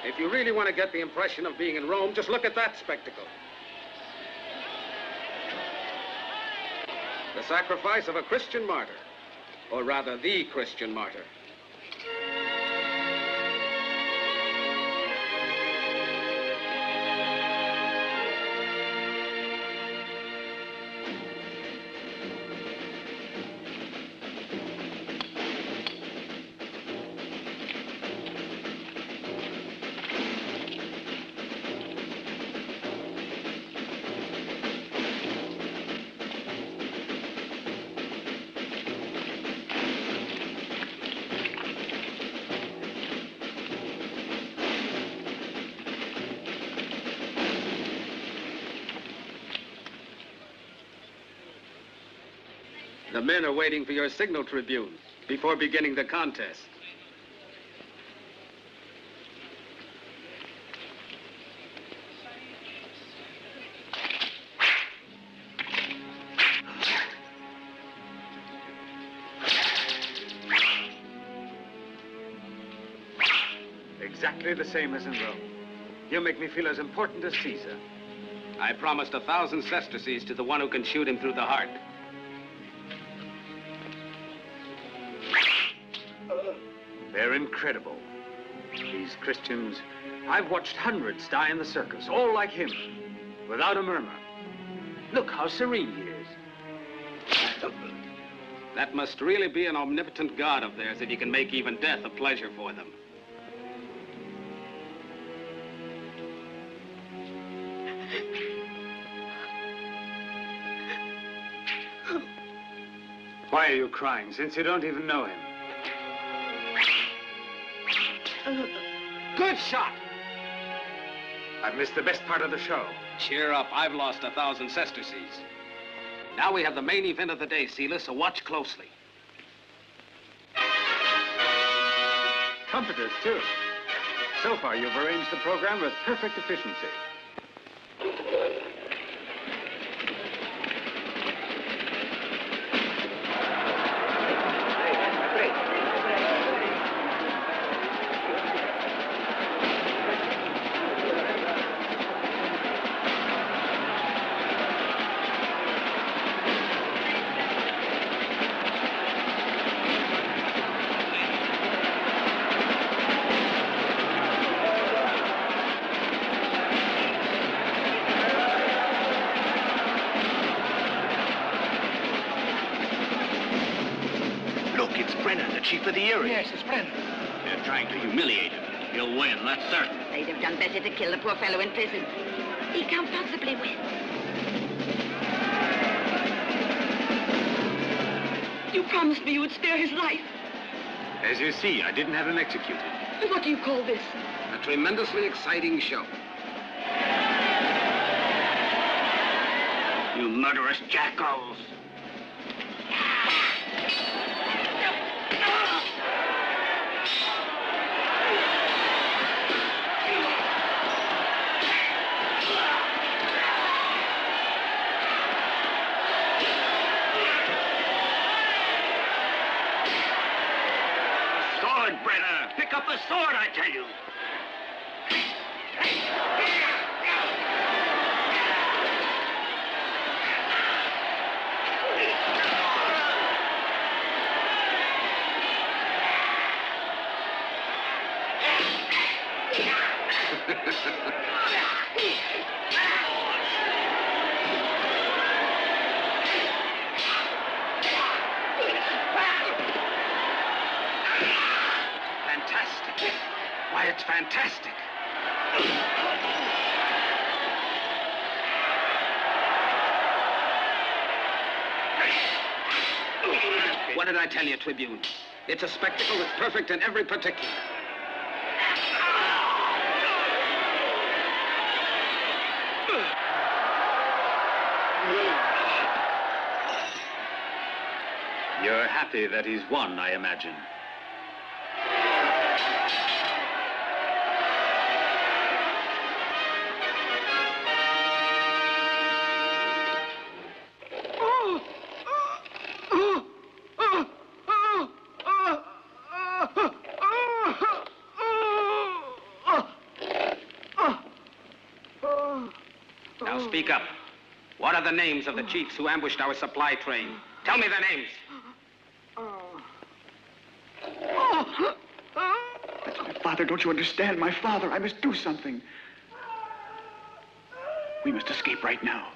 M: If you really want to get the impression of being in Rome, just look at that spectacle. The sacrifice of a Christian martyr, or rather, the Christian martyr. The men are waiting for your signal, Tribune, before beginning the contest.
C: Exactly the same as in Rome. You make me feel as important as Caesar.
M: I promised 1,000 sesterces to the one who can shoot him through the heart.
C: They're incredible. These Christians, I've watched hundreds die in the circus, all like him, without a murmur. Look how serene he is.
M: That must really be an omnipotent God of theirs that he can make even death a pleasure for them.
C: Why are you crying, since you don't even know him?
M: Good shot!
C: I've missed the best part of the show.
M: Cheer up, I've lost 1,000 sesterces. Now we have the main event of the day, Sealer, so watch closely.
C: Trumpeters, too. So far, you've arranged the program with perfect efficiency.
I: Chief of the area.
N: Yes, it's Brennan.
R: They're trying to humiliate him. He'll win, that's certain.
H: They'd have done better to kill the poor fellow in prison. He can't possibly win.
Q: promised me you would spare his life.
M: As you see, I didn't have him executed.
Q: What do you call this?
M: A tremendously exciting show.
A: You murderous jackals. Sword, Brenner! Pick up a sword, I tell you!
M: Fantastic. Why, it's fantastic. What did I tell you, Tribune? It's a spectacle that's perfect in every particular.
O: You're happy that he's won, I imagine.
M: Now speak up. What are the names of the chiefs who ambushed our supply train? Tell me their names.
I: That's my father. Don't you understand? My father. I must do something. We must escape right now.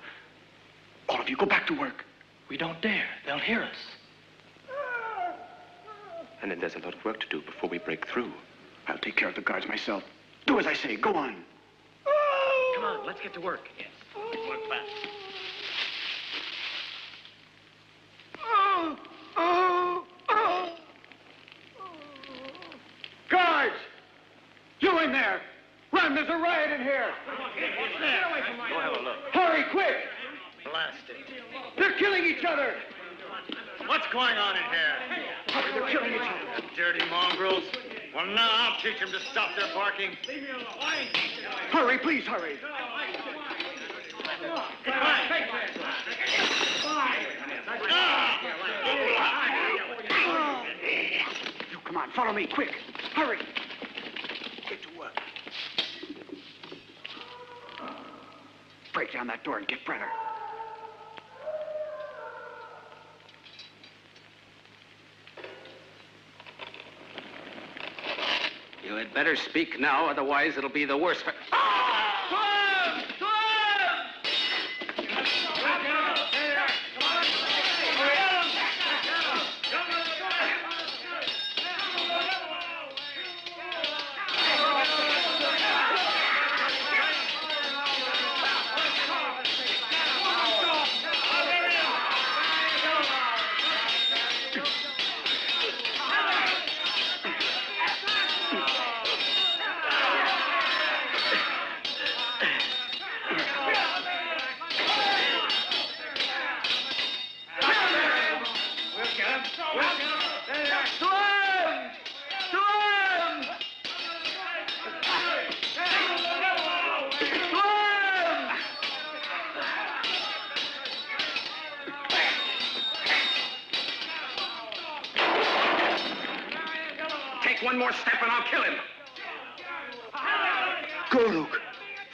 I: All of you, go back to work.
R: We don't dare. They'll hear us.
I: And then there's a lot of work to do before we break through. I'll take care of the guards myself. Do as I say. Go on.
R: Come on, let's get to work. Yes. Work fast.
A: Guards! You in there! Run, there's a riot in here!
R: What's there? Go have a look.
A: Hurry, quick!
R: Blasted.
A: They're killing each other!
R: What's going on in here?
A: Hurry, they're killing each other!
R: Dirty mongrels. Well, now I'll teach them to stop their barking.
A: Hurry, please hurry!
I: You come on, follow me, quick. Hurry. Get to work. Break down that door and get Brenner.
M: You had better speak now, otherwise it'll be the worse for... One more step and I'll kill him.
F: Goruk,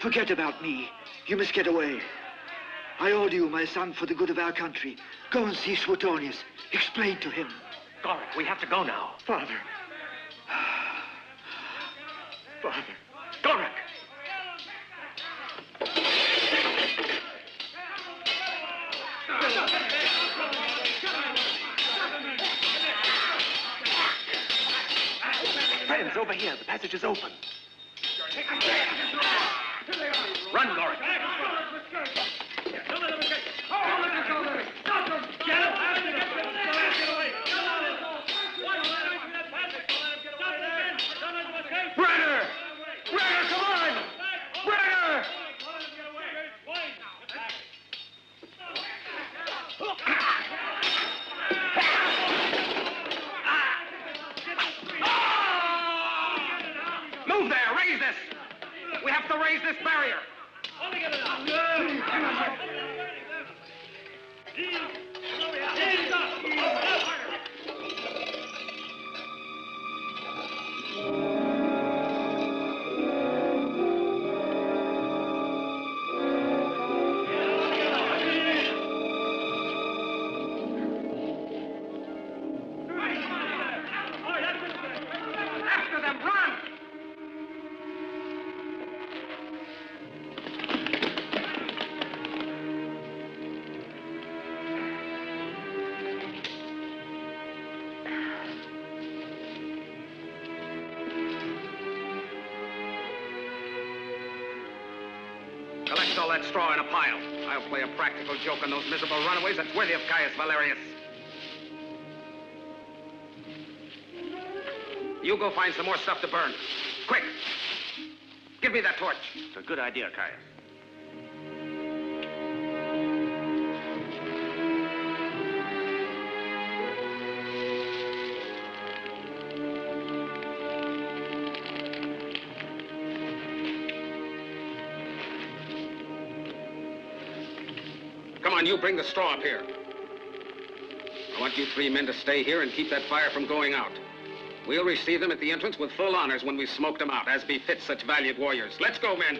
F: forget about me. You must get away. I order you, my son, for the good of our country. Go and see Suetonius. Explain to him.
R: Goruk, we have to go now.
I: Father. Father.
R: Goruk!
I: Friends, over here. The passage is open.
M: Run, Goruk. We have to raise this barrier. After them, run! Collect all that straw in a pile. I'll play a practical joke on those miserable runaways that's worthy of Caius Valerius. You go find some more stuff to burn. Quick! Give me that torch.
K: It's a good idea, Caius.
M: Come on, you bring the straw up here. I want you 3 men to stay here and keep that fire from going out. We'll receive them at the entrance with full honors when we've smoked them out, as befits such valiant warriors. Let's go, men.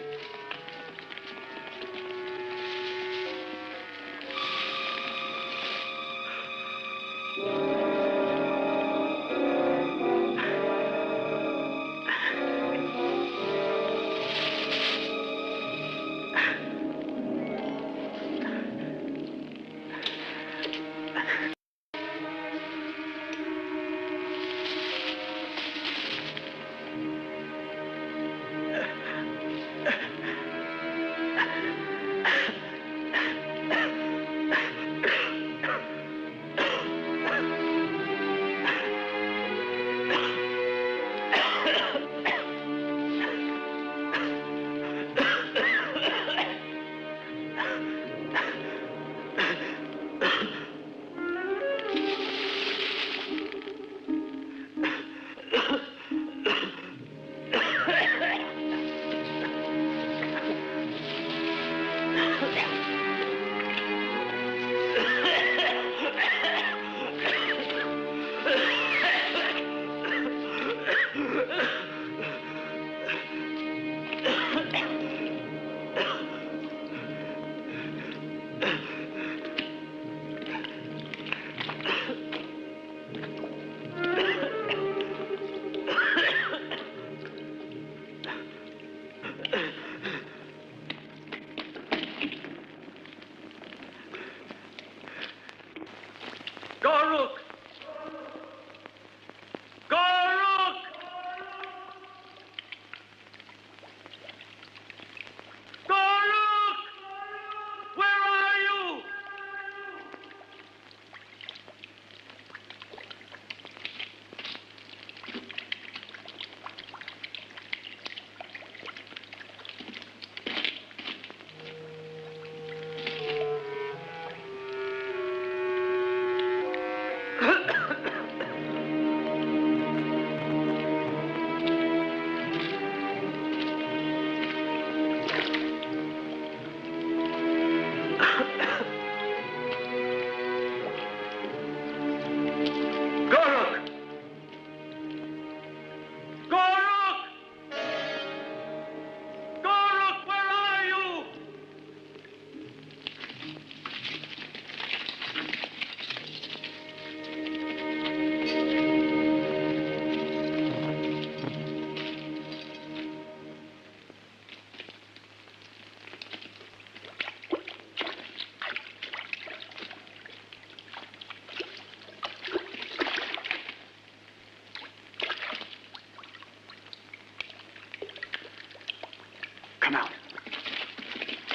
I: Come out.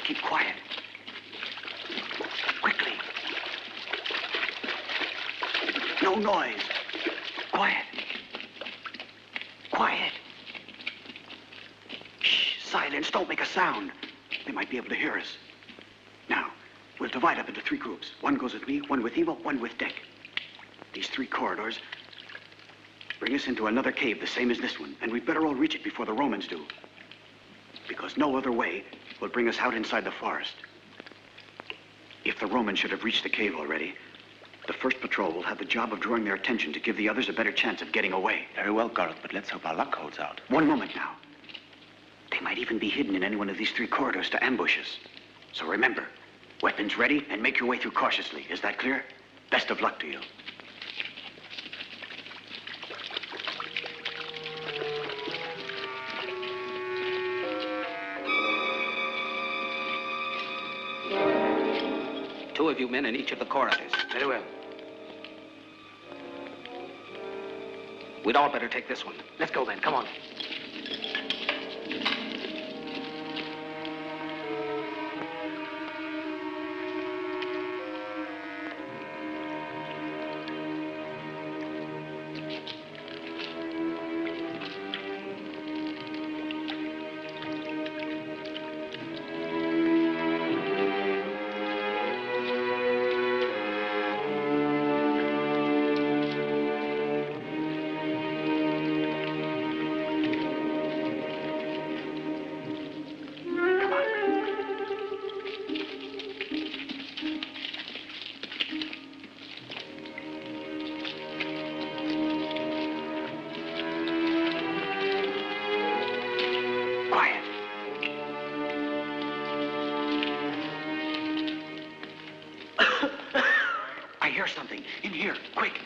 I: Keep quiet. Quickly. No noise. Quiet. Quiet. Shh, silence. Don't make a sound. They might be able to hear us. Now, we'll divide up into 3 groups. One goes with me, one with Eva, one with Dick. These 3 corridors bring us into another cave the same as this one, and we'd better all reach it before the Romans do. Because no other way will bring us out inside the forest. If the Romans should have reached the cave already, the first patrol will have the job of drawing their attention to give the others a better chance of getting away.
T: Very well, Garlic, but let's hope our luck holds out.
I: One moment now. They might even be hidden in any one of these 3 corridors to ambush us. So remember, weapons ready and make your way through cautiously. Is that clear? Best of luck to you.
M: Two of you men in each of the corridors.
N: Very well.
M: We'd all better take this one.
N: Let's go then. Come on.
I: Something in here. Quick.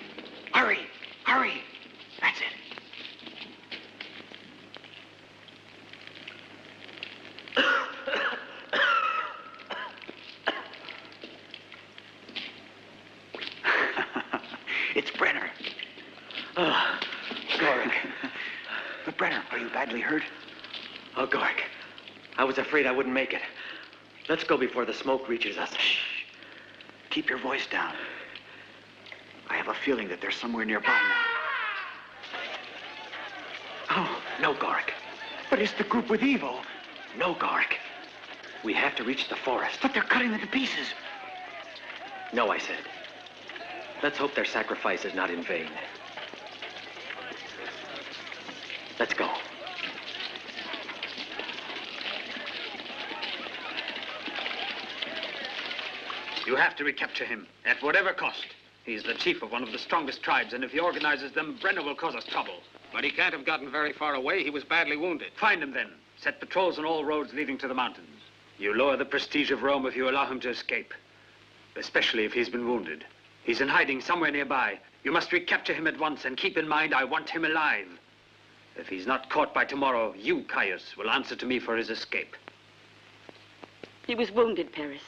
I: Hurry. Hurry. That's it. It's Brenner.
J: Oh, Gorick.
I: But Brenner, are you badly hurt?
J: Oh, Gorick. I was afraid I wouldn't make it. Let's go before the smoke reaches us.
I: Shh. Keep your voice down. I have a feeling that they're somewhere nearby now.
J: Oh, no, Gorick.
I: But it's the group with Evo.
J: No, Gorick. We have to reach the forest.
I: But they're cutting them to pieces.
J: No, I said. Let's hope their sacrifice is not in vain. Let's go.
O: You have to recapture him, at whatever cost. He's the chief of one of the strongest tribes, and if he organizes them, Brenner will cause us trouble.
M: But he can't have gotten very far away. He was badly wounded.
O: Find him, then. Set patrols on all roads leading to the mountains. You lower the prestige of Rome if you allow him to escape, especially if he's been wounded. He's in hiding somewhere nearby. You must recapture him at once, and keep in mind, I want him alive. If he's not caught by tomorrow, you, Caius, will answer to me for his escape.
H: He was wounded, Paris.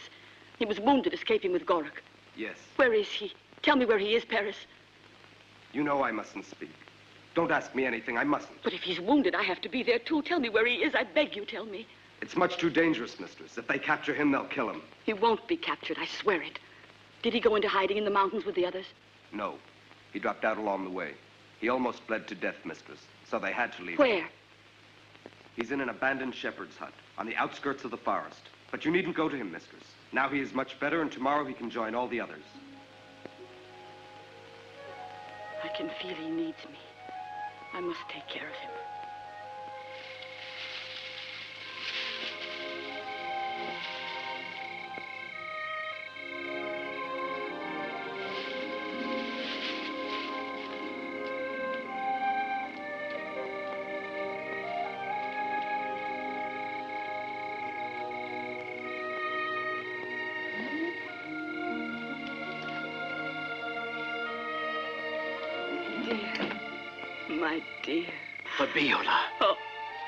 H: He was wounded escaping with Gorick.
U: Yes.
H: Where is he? Tell me where he is, Paris.
U: You know I mustn't speak. Don't ask me anything. I mustn't.
H: But if he's wounded, I have to be there, too. Tell me where he is. I beg you, tell me.
U: It's much too dangerous, mistress. If they capture him, they'll kill him.
H: He won't be captured, I swear it. Did he go into hiding in the mountains with the others?
U: No. He dropped out along the way. He almost bled to death, mistress. So they had to leave
H: Where?
U: him. He's in an abandoned shepherd's hut on the outskirts of the forest. But you needn't go to him, mistress. Now he is much better, and tomorrow he can join all the others.
H: I can feel he needs me. I must take care of him. My dear.
J: Fabiola.
H: Oh,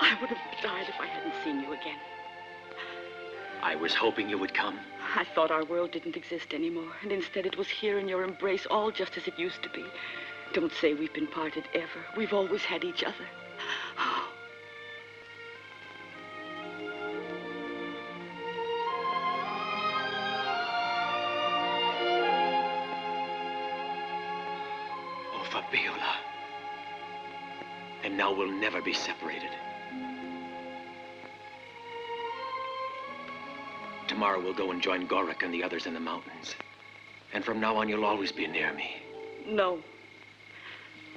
H: I would have died if I hadn't seen you again.
J: I was hoping you would come.
H: I thought our world didn't exist anymore, and instead it was here in your embrace, all just as it used to be. Don't say we've been parted ever. We've always had each other. Oh.
J: Oh, Fabiola. And now we'll never be separated. Tomorrow we'll go and join Gorick and the others in the mountains. And from now on, you'll always be near me.
H: No.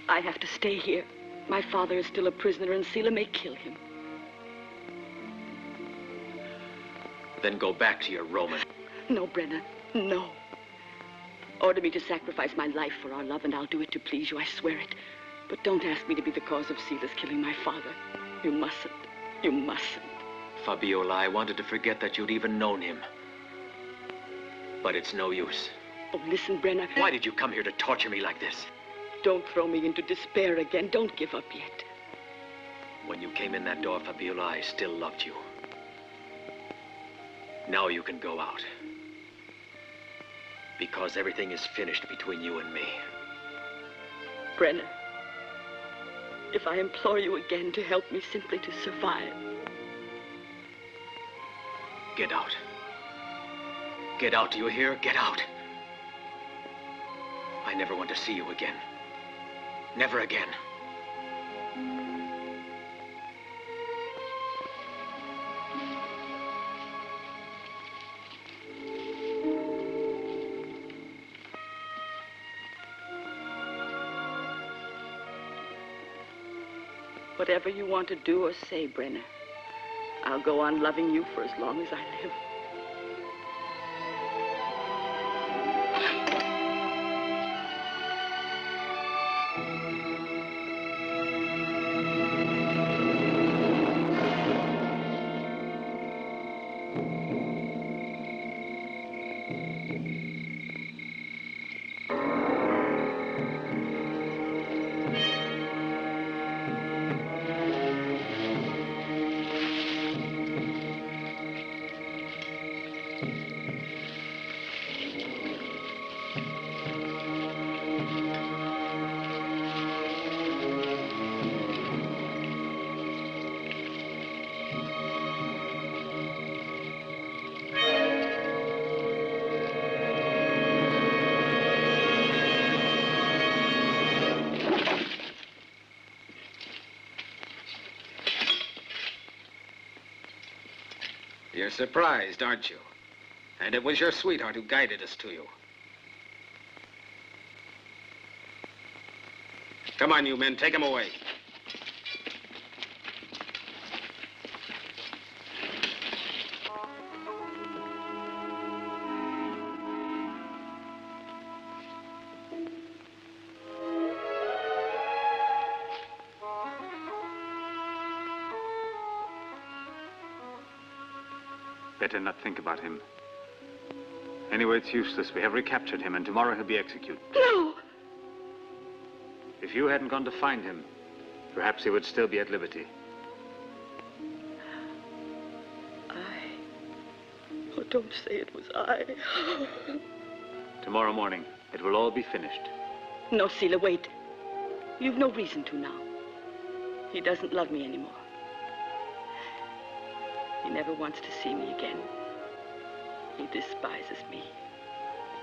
H: I have to stay here. My father is still a prisoner, and Sila may kill him.
J: Then go back to your Roman.
H: No, Brenna, no. Order me to sacrifice my life for our love, and I'll do it to please you, I swear it. But don't ask me to be the cause of Sila's killing my father. You mustn't. You mustn't.
J: Fabiola, I wanted to forget that you'd even known him. But it's no use.
H: Oh, listen, Brenna.
J: Why did you come here to torture me like this?
H: Don't throw me into despair again. Don't give up yet.
J: When you came in that door, Fabiola, I still loved you. Now you can go out. Because everything is finished between you and me.
H: Brenna, if I implore you again to help me simply to survive.
J: Get out. Get out, do you hear? Get out. I never want to see you again. Never again.
H: Whatever you want to do or say, Brenna, I'll go on loving you for as long as I live.
M: You're surprised, aren't you? And it was your sweetheart who guided us to you. Come on, you men, take him away.
O: Better not think about him. Anyway, it's useless. We have recaptured him, and tomorrow he'll be executed.
H: No!
O: If you hadn't gone to find him, perhaps he would still be at liberty.
H: Oh, don't say it was I.
O: Tomorrow morning, it will all be finished.
H: No, Sila, wait. You've no reason to now. He doesn't love me anymore. He never wants to see me again. He despises me.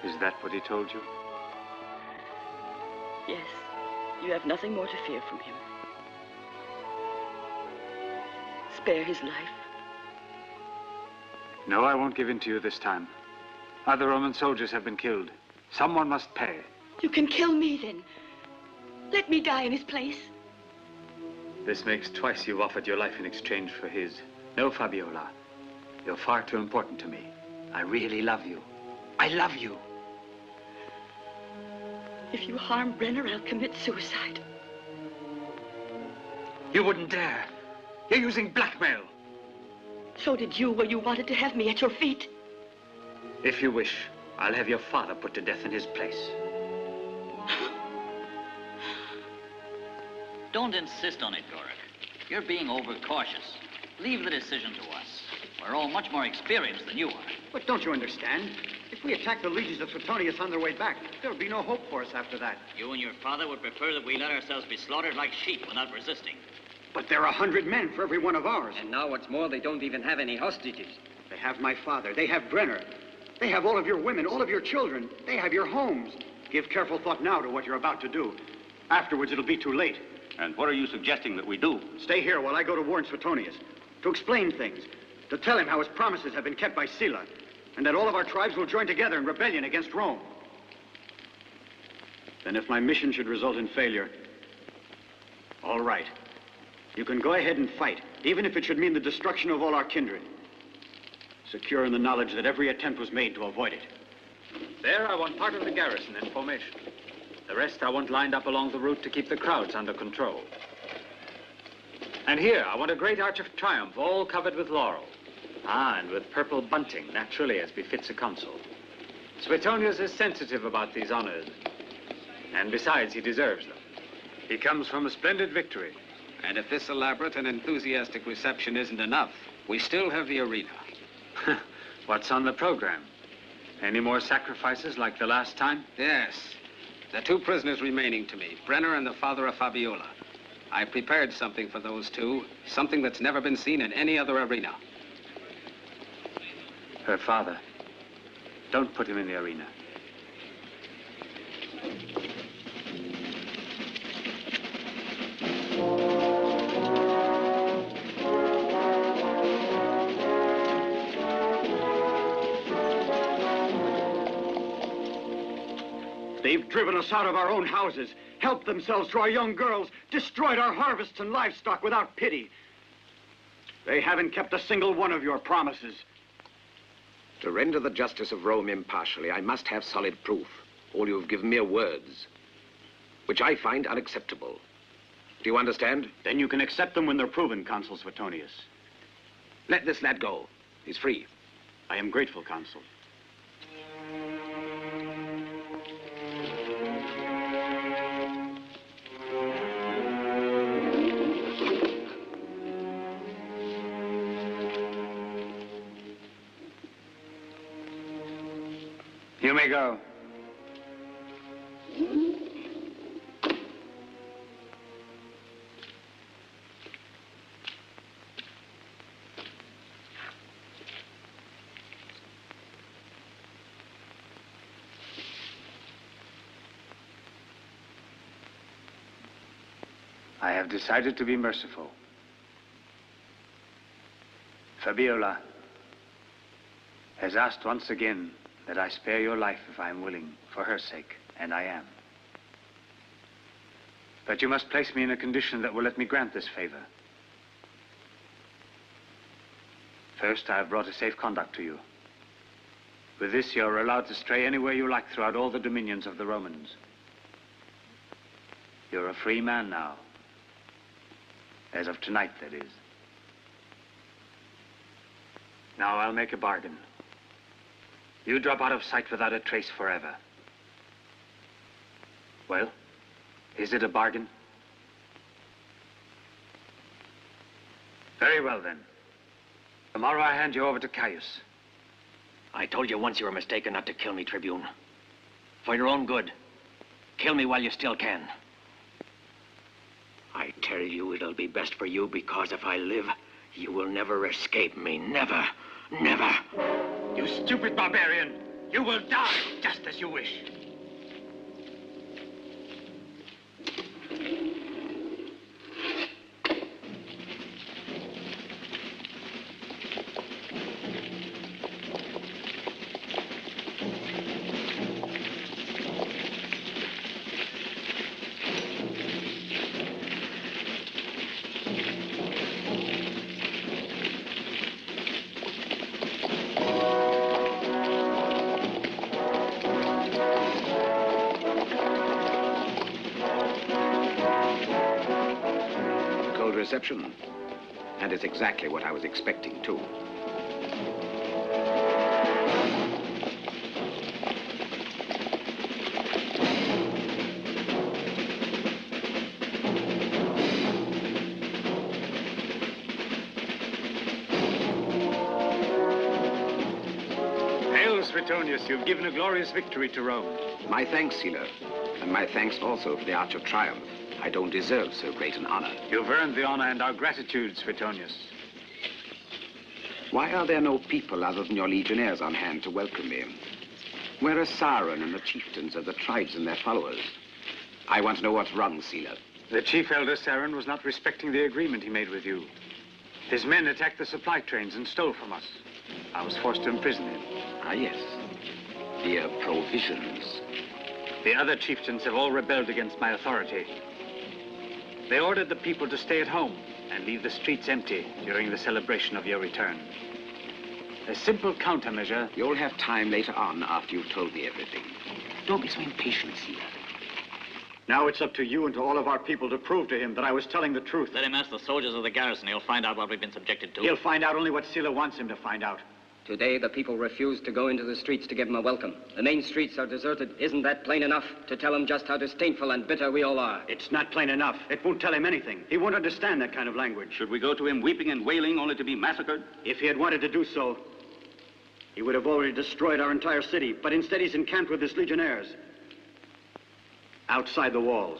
O: Is that what he told you?
H: Yes. You have nothing more to fear from him. Spare his life.
O: No, I won't give in to you this time. Other Roman soldiers have been killed. Someone must pay.
H: You can kill me, then. Let me die in his place.
O: This makes twice you've offered your life in exchange for his. No, Fabiola. You're far too important to me. I really love you. I love you.
H: If you harm Brenner, I'll commit suicide.
O: You wouldn't dare. You're using blackmail.
H: So did you, where you wanted to have me at your feet.
O: If you wish, I'll have your father put to death in his place.
D: Don't insist on it, Gorak. You're being overcautious. Leave the decision to us. We're all much more experienced than you are.
N: But don't you understand? If we attack the legions of Suetonius on their way back, there'll be no hope for us after that.
D: You and your father would prefer that we let ourselves be slaughtered like sheep without resisting.
N: But there are 100 men for every one of ours.
B: And now what's more, they don't even have any hostages.
N: They have my father. They have Brenner. They have all of your women, all of your children. They have your homes. Give careful thought now to what you're about to do. Afterwards, it'll be too late.
K: And what are you suggesting that we do?
N: Stay here while I go to warn Suetonius, to explain things, to tell him how his promises have been kept by Sila, and that all of our tribes will join together in rebellion against Rome. Then if my mission should result in failure, all right. You can go ahead and fight, even if it should mean the destruction of all our kindred. Secure in the knowledge that every attempt was made to avoid it.
C: There, I want part of the garrison in formation. The rest I want lined up along the route to keep the crowds under control. And here, I want a great arch of triumph, all covered with laurel. Ah, and with purple bunting, naturally, as befits a consul. Suetonius is sensitive about these honors. And besides, he deserves them. He comes from a splendid victory.
M: And if this elaborate and enthusiastic reception isn't enough, we still have the arena.
C: What's on the program? Any more sacrifices like the last time?
M: Yes. The 2 prisoners remaining to me, Brenner and the father of Fabiola. I prepared something for those 2, something that's never been seen in any other arena.
C: Her father. Don't put him in the arena.
N: They've driven us out of our own houses, helped themselves to our young girls, destroyed our harvests and livestock without pity. They haven't kept a single one of your promises.
E: To render the justice of Rome impartially, I must have solid proof. All you've given me are words, which I find unacceptable. Do you understand?
N: Then you can accept them when they're proven, Consul Suetonius.
E: Let this lad go. He's free.
N: I am grateful, Consul.
C: You may go. I have decided to be merciful. Fabiola has asked once again that I spare your life if I am willing, for her sake, and I am. But you must place me in a condition that will let me grant this favor. First, I have brought a safe conduct to you. With this, you're allowed to stray anywhere you like throughout all the dominions of the Romans. You're a free man now. As of tonight, that is. Now I'll make a bargain. You drop out of sight without a trace forever. Well, is it a bargain? Very well, then. Tomorrow I hand you over to Caius.
J: I told you once you were mistaken not to kill me, Tribune. For your own good. Kill me while you still can. I tell you it'll be best for you, because if I live, you will never escape me. Never. Never.
C: You stupid barbarian! You will die just as you wish.
E: Reception. And it's exactly what I was expecting, too.
C: Hail, Suetonius, you've given a glorious victory to Rome.
E: My thanks, Caesar. And my thanks also for the Arch of Triumph. I don't deserve so great an honor.
C: You've earned the honor and our gratitude, Suetonius.
E: Why are there no people other than your legionnaires on hand to welcome me? Where are Saron and the chieftains of the tribes and their followers? I want to know what's wrong, Caesar.
C: The chief elder, Saron, was not respecting the agreement he made with you. His men attacked the supply trains and stole from us. I was forced to imprison him.
E: Ah, yes. Dear provisions.
C: The other chieftains have all rebelled against my authority. They ordered the people to stay at home and leave the streets empty during the celebration of your return.
N: A simple countermeasure.
E: You'll have time later on after you've told me everything. Don't be so impatient, Sila.
N: Now it's up to you and to all of our people to prove to him that I was telling the truth.
D: Let him ask the soldiers of the garrison. He'll find out what we've been subjected to.
N: He'll find out only what Sila wants him to find out.
G: Today, the people refused to go into the streets to give him a welcome. The main streets are deserted. Isn't that plain enough to tell him just how disdainful and bitter we all are?
N: It's not plain enough. It won't tell him anything. He won't understand that kind of language.
K: Should we go to him weeping and wailing only to be massacred?
N: If he had wanted to do so, he would have already destroyed our entire city. But instead, he's encamped with his legionnaires outside the walls.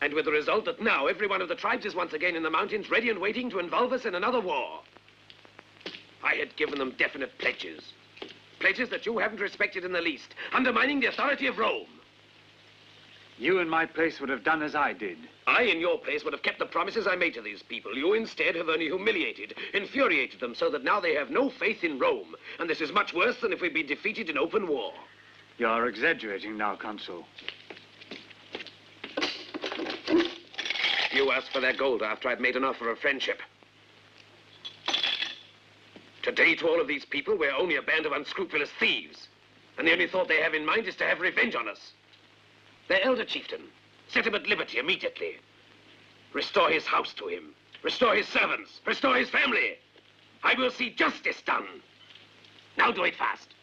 E: And with the result that now every one of the tribes is once again in the mountains, ready and waiting to involve us in another war. I had given them definite pledges. Pledges that you haven't respected in the least, undermining the authority of Rome.
N: You in my place would have done as I did.
E: I, in your place, would have kept the promises I made to these people. You, instead, have only humiliated, infuriated them, so that now they have no faith in Rome. And this is much worse than if we'd been defeated in open war.
N: You're exaggerating now, Consul.
E: You asked for their gold after I'd made an offer of friendship. Today, to all of these people, we're only a band of unscrupulous thieves. And the only thought they have in mind is to have revenge on us. Their elder chieftain, set him at liberty immediately. Restore his house to him. Restore his servants. Restore his family. I will see justice done. Now do it fast.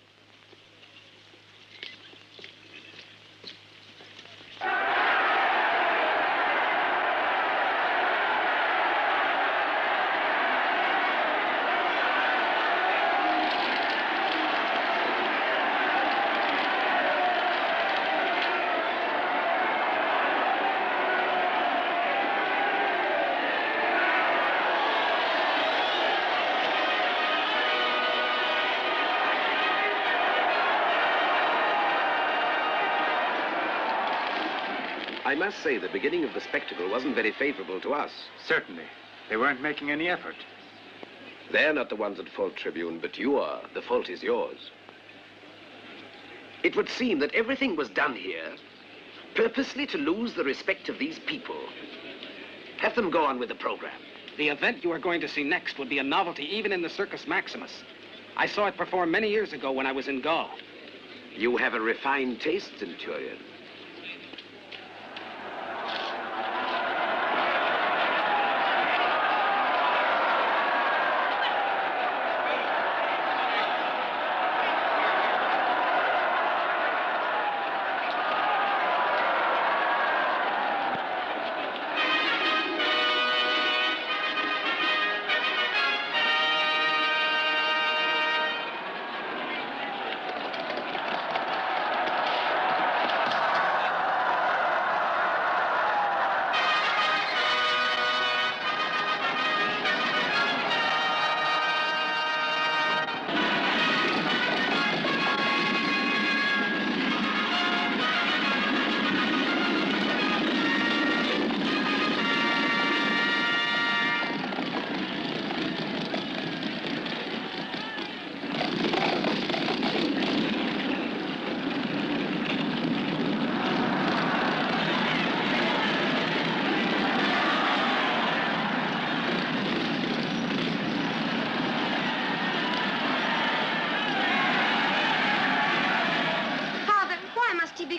E: I must say the beginning of the spectacle wasn't very favorable to us.
N: Certainly. They weren't making any effort.
E: They're not the ones at fault, Tribune, but you are. The fault is yours. It would seem that everything was done here purposely to lose the respect of these people. Have them go on with the program.
M: The event you are going to see next would be a novelty even in the Circus Maximus. I saw it perform many years ago when I was in Gaul.
E: You have a refined taste, Centurion.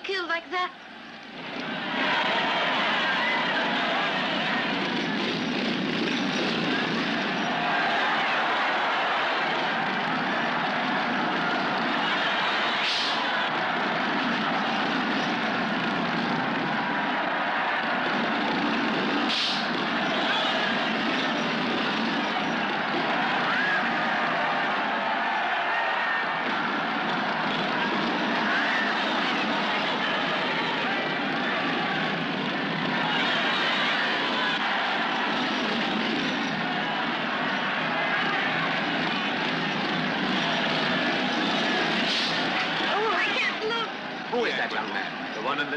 L: Killed like that.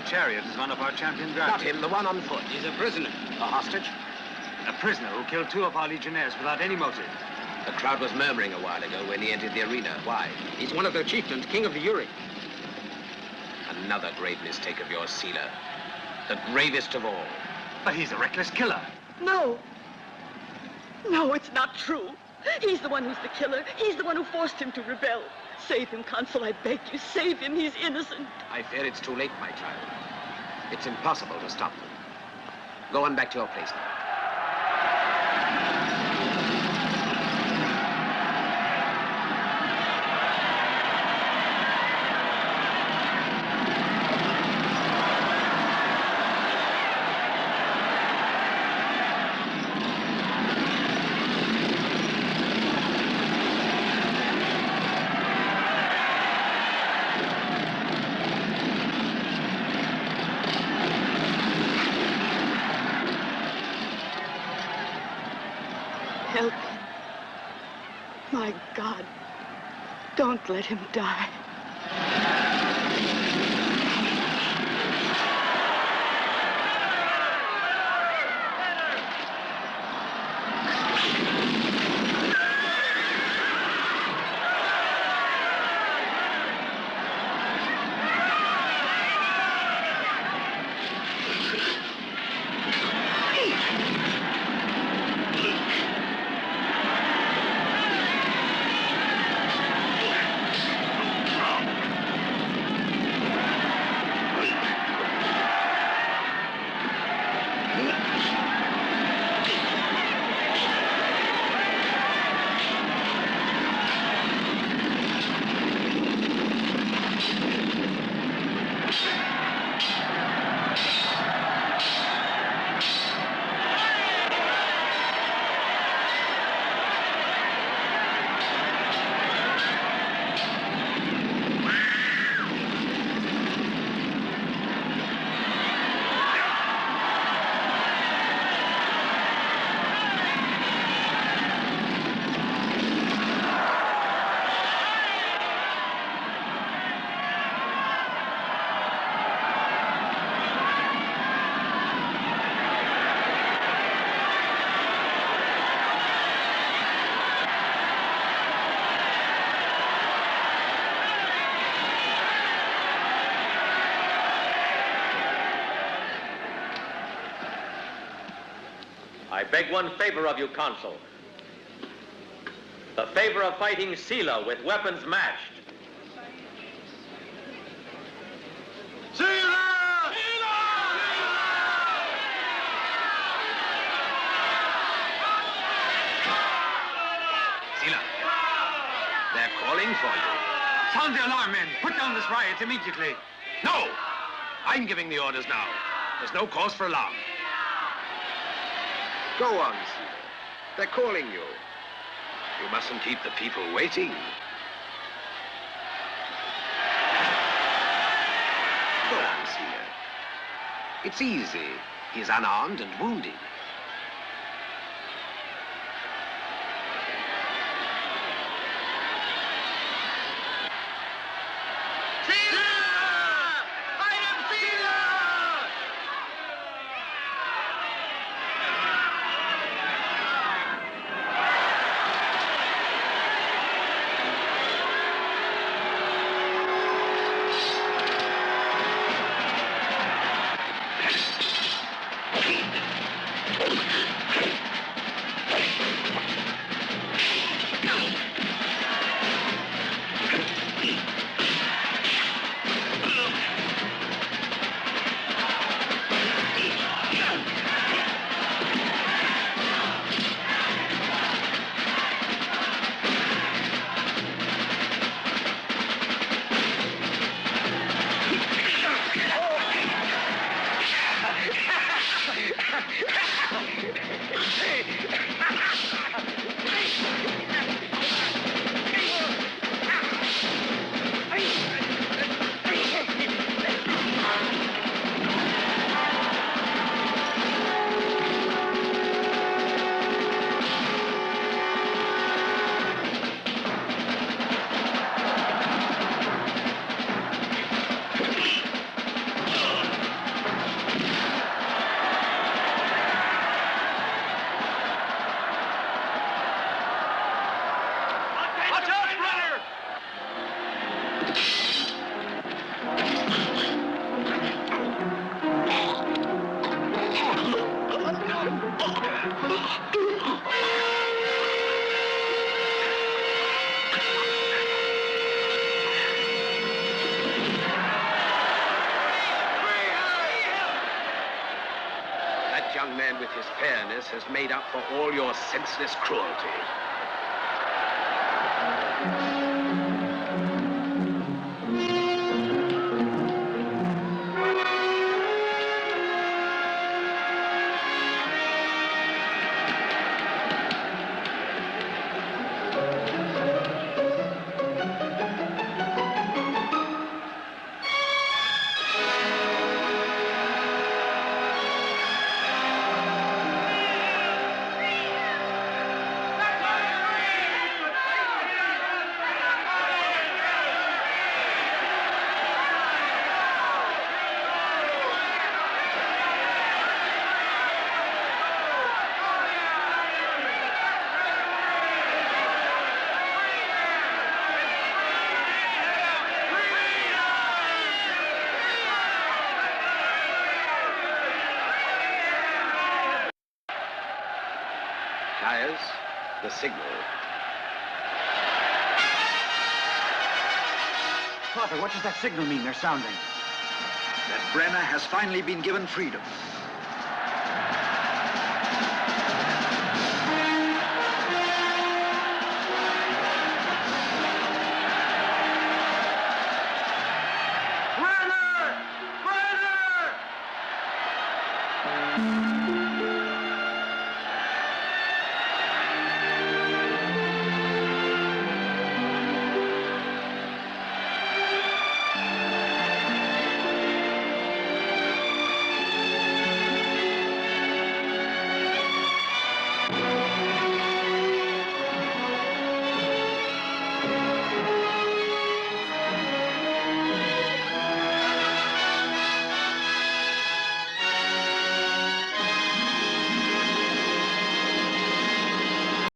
O: Chariot is one of our champion drivers.
E: Not him, the one on foot.
O: He's a prisoner.
E: A hostage?
O: A prisoner who killed 2 of our legionnaires without any motive.
E: The crowd was murmuring a while ago when he entered the arena. Why?
M: He's one of their chieftains, king of the Uri.
E: Another grave mistake of yours, Sila. The gravest of all.
O: But he's a reckless killer.
V: No. No, it's not true.
P: He's the one who's the killer. He's the one who forced him to rebel. Save him, Consul, I beg you. Save him. He's innocent.
E: I fear it's too late, my child. It's impossible to stop them. Go on back to your place now.
P: Help him. My God, don't let him die.
J: I beg one favor of you, Consul. The favor of fighting Sila with weapons matched.
A: Sila!
E: Sila, they're calling for you.
A: Sound the alarm, men. Put down this riot immediately.
E: No! I'm giving the orders now. There's no cause for alarm. Go on, Sila. They're calling you. You mustn't keep the people waiting. Go on, Sila. It's easy. He's unarmed and wounded. man with his fairness has made up for all your senseless cruelty. The signal.
S: Father, what does that signal mean they're sounding?
V: That Brenna has finally been given freedom.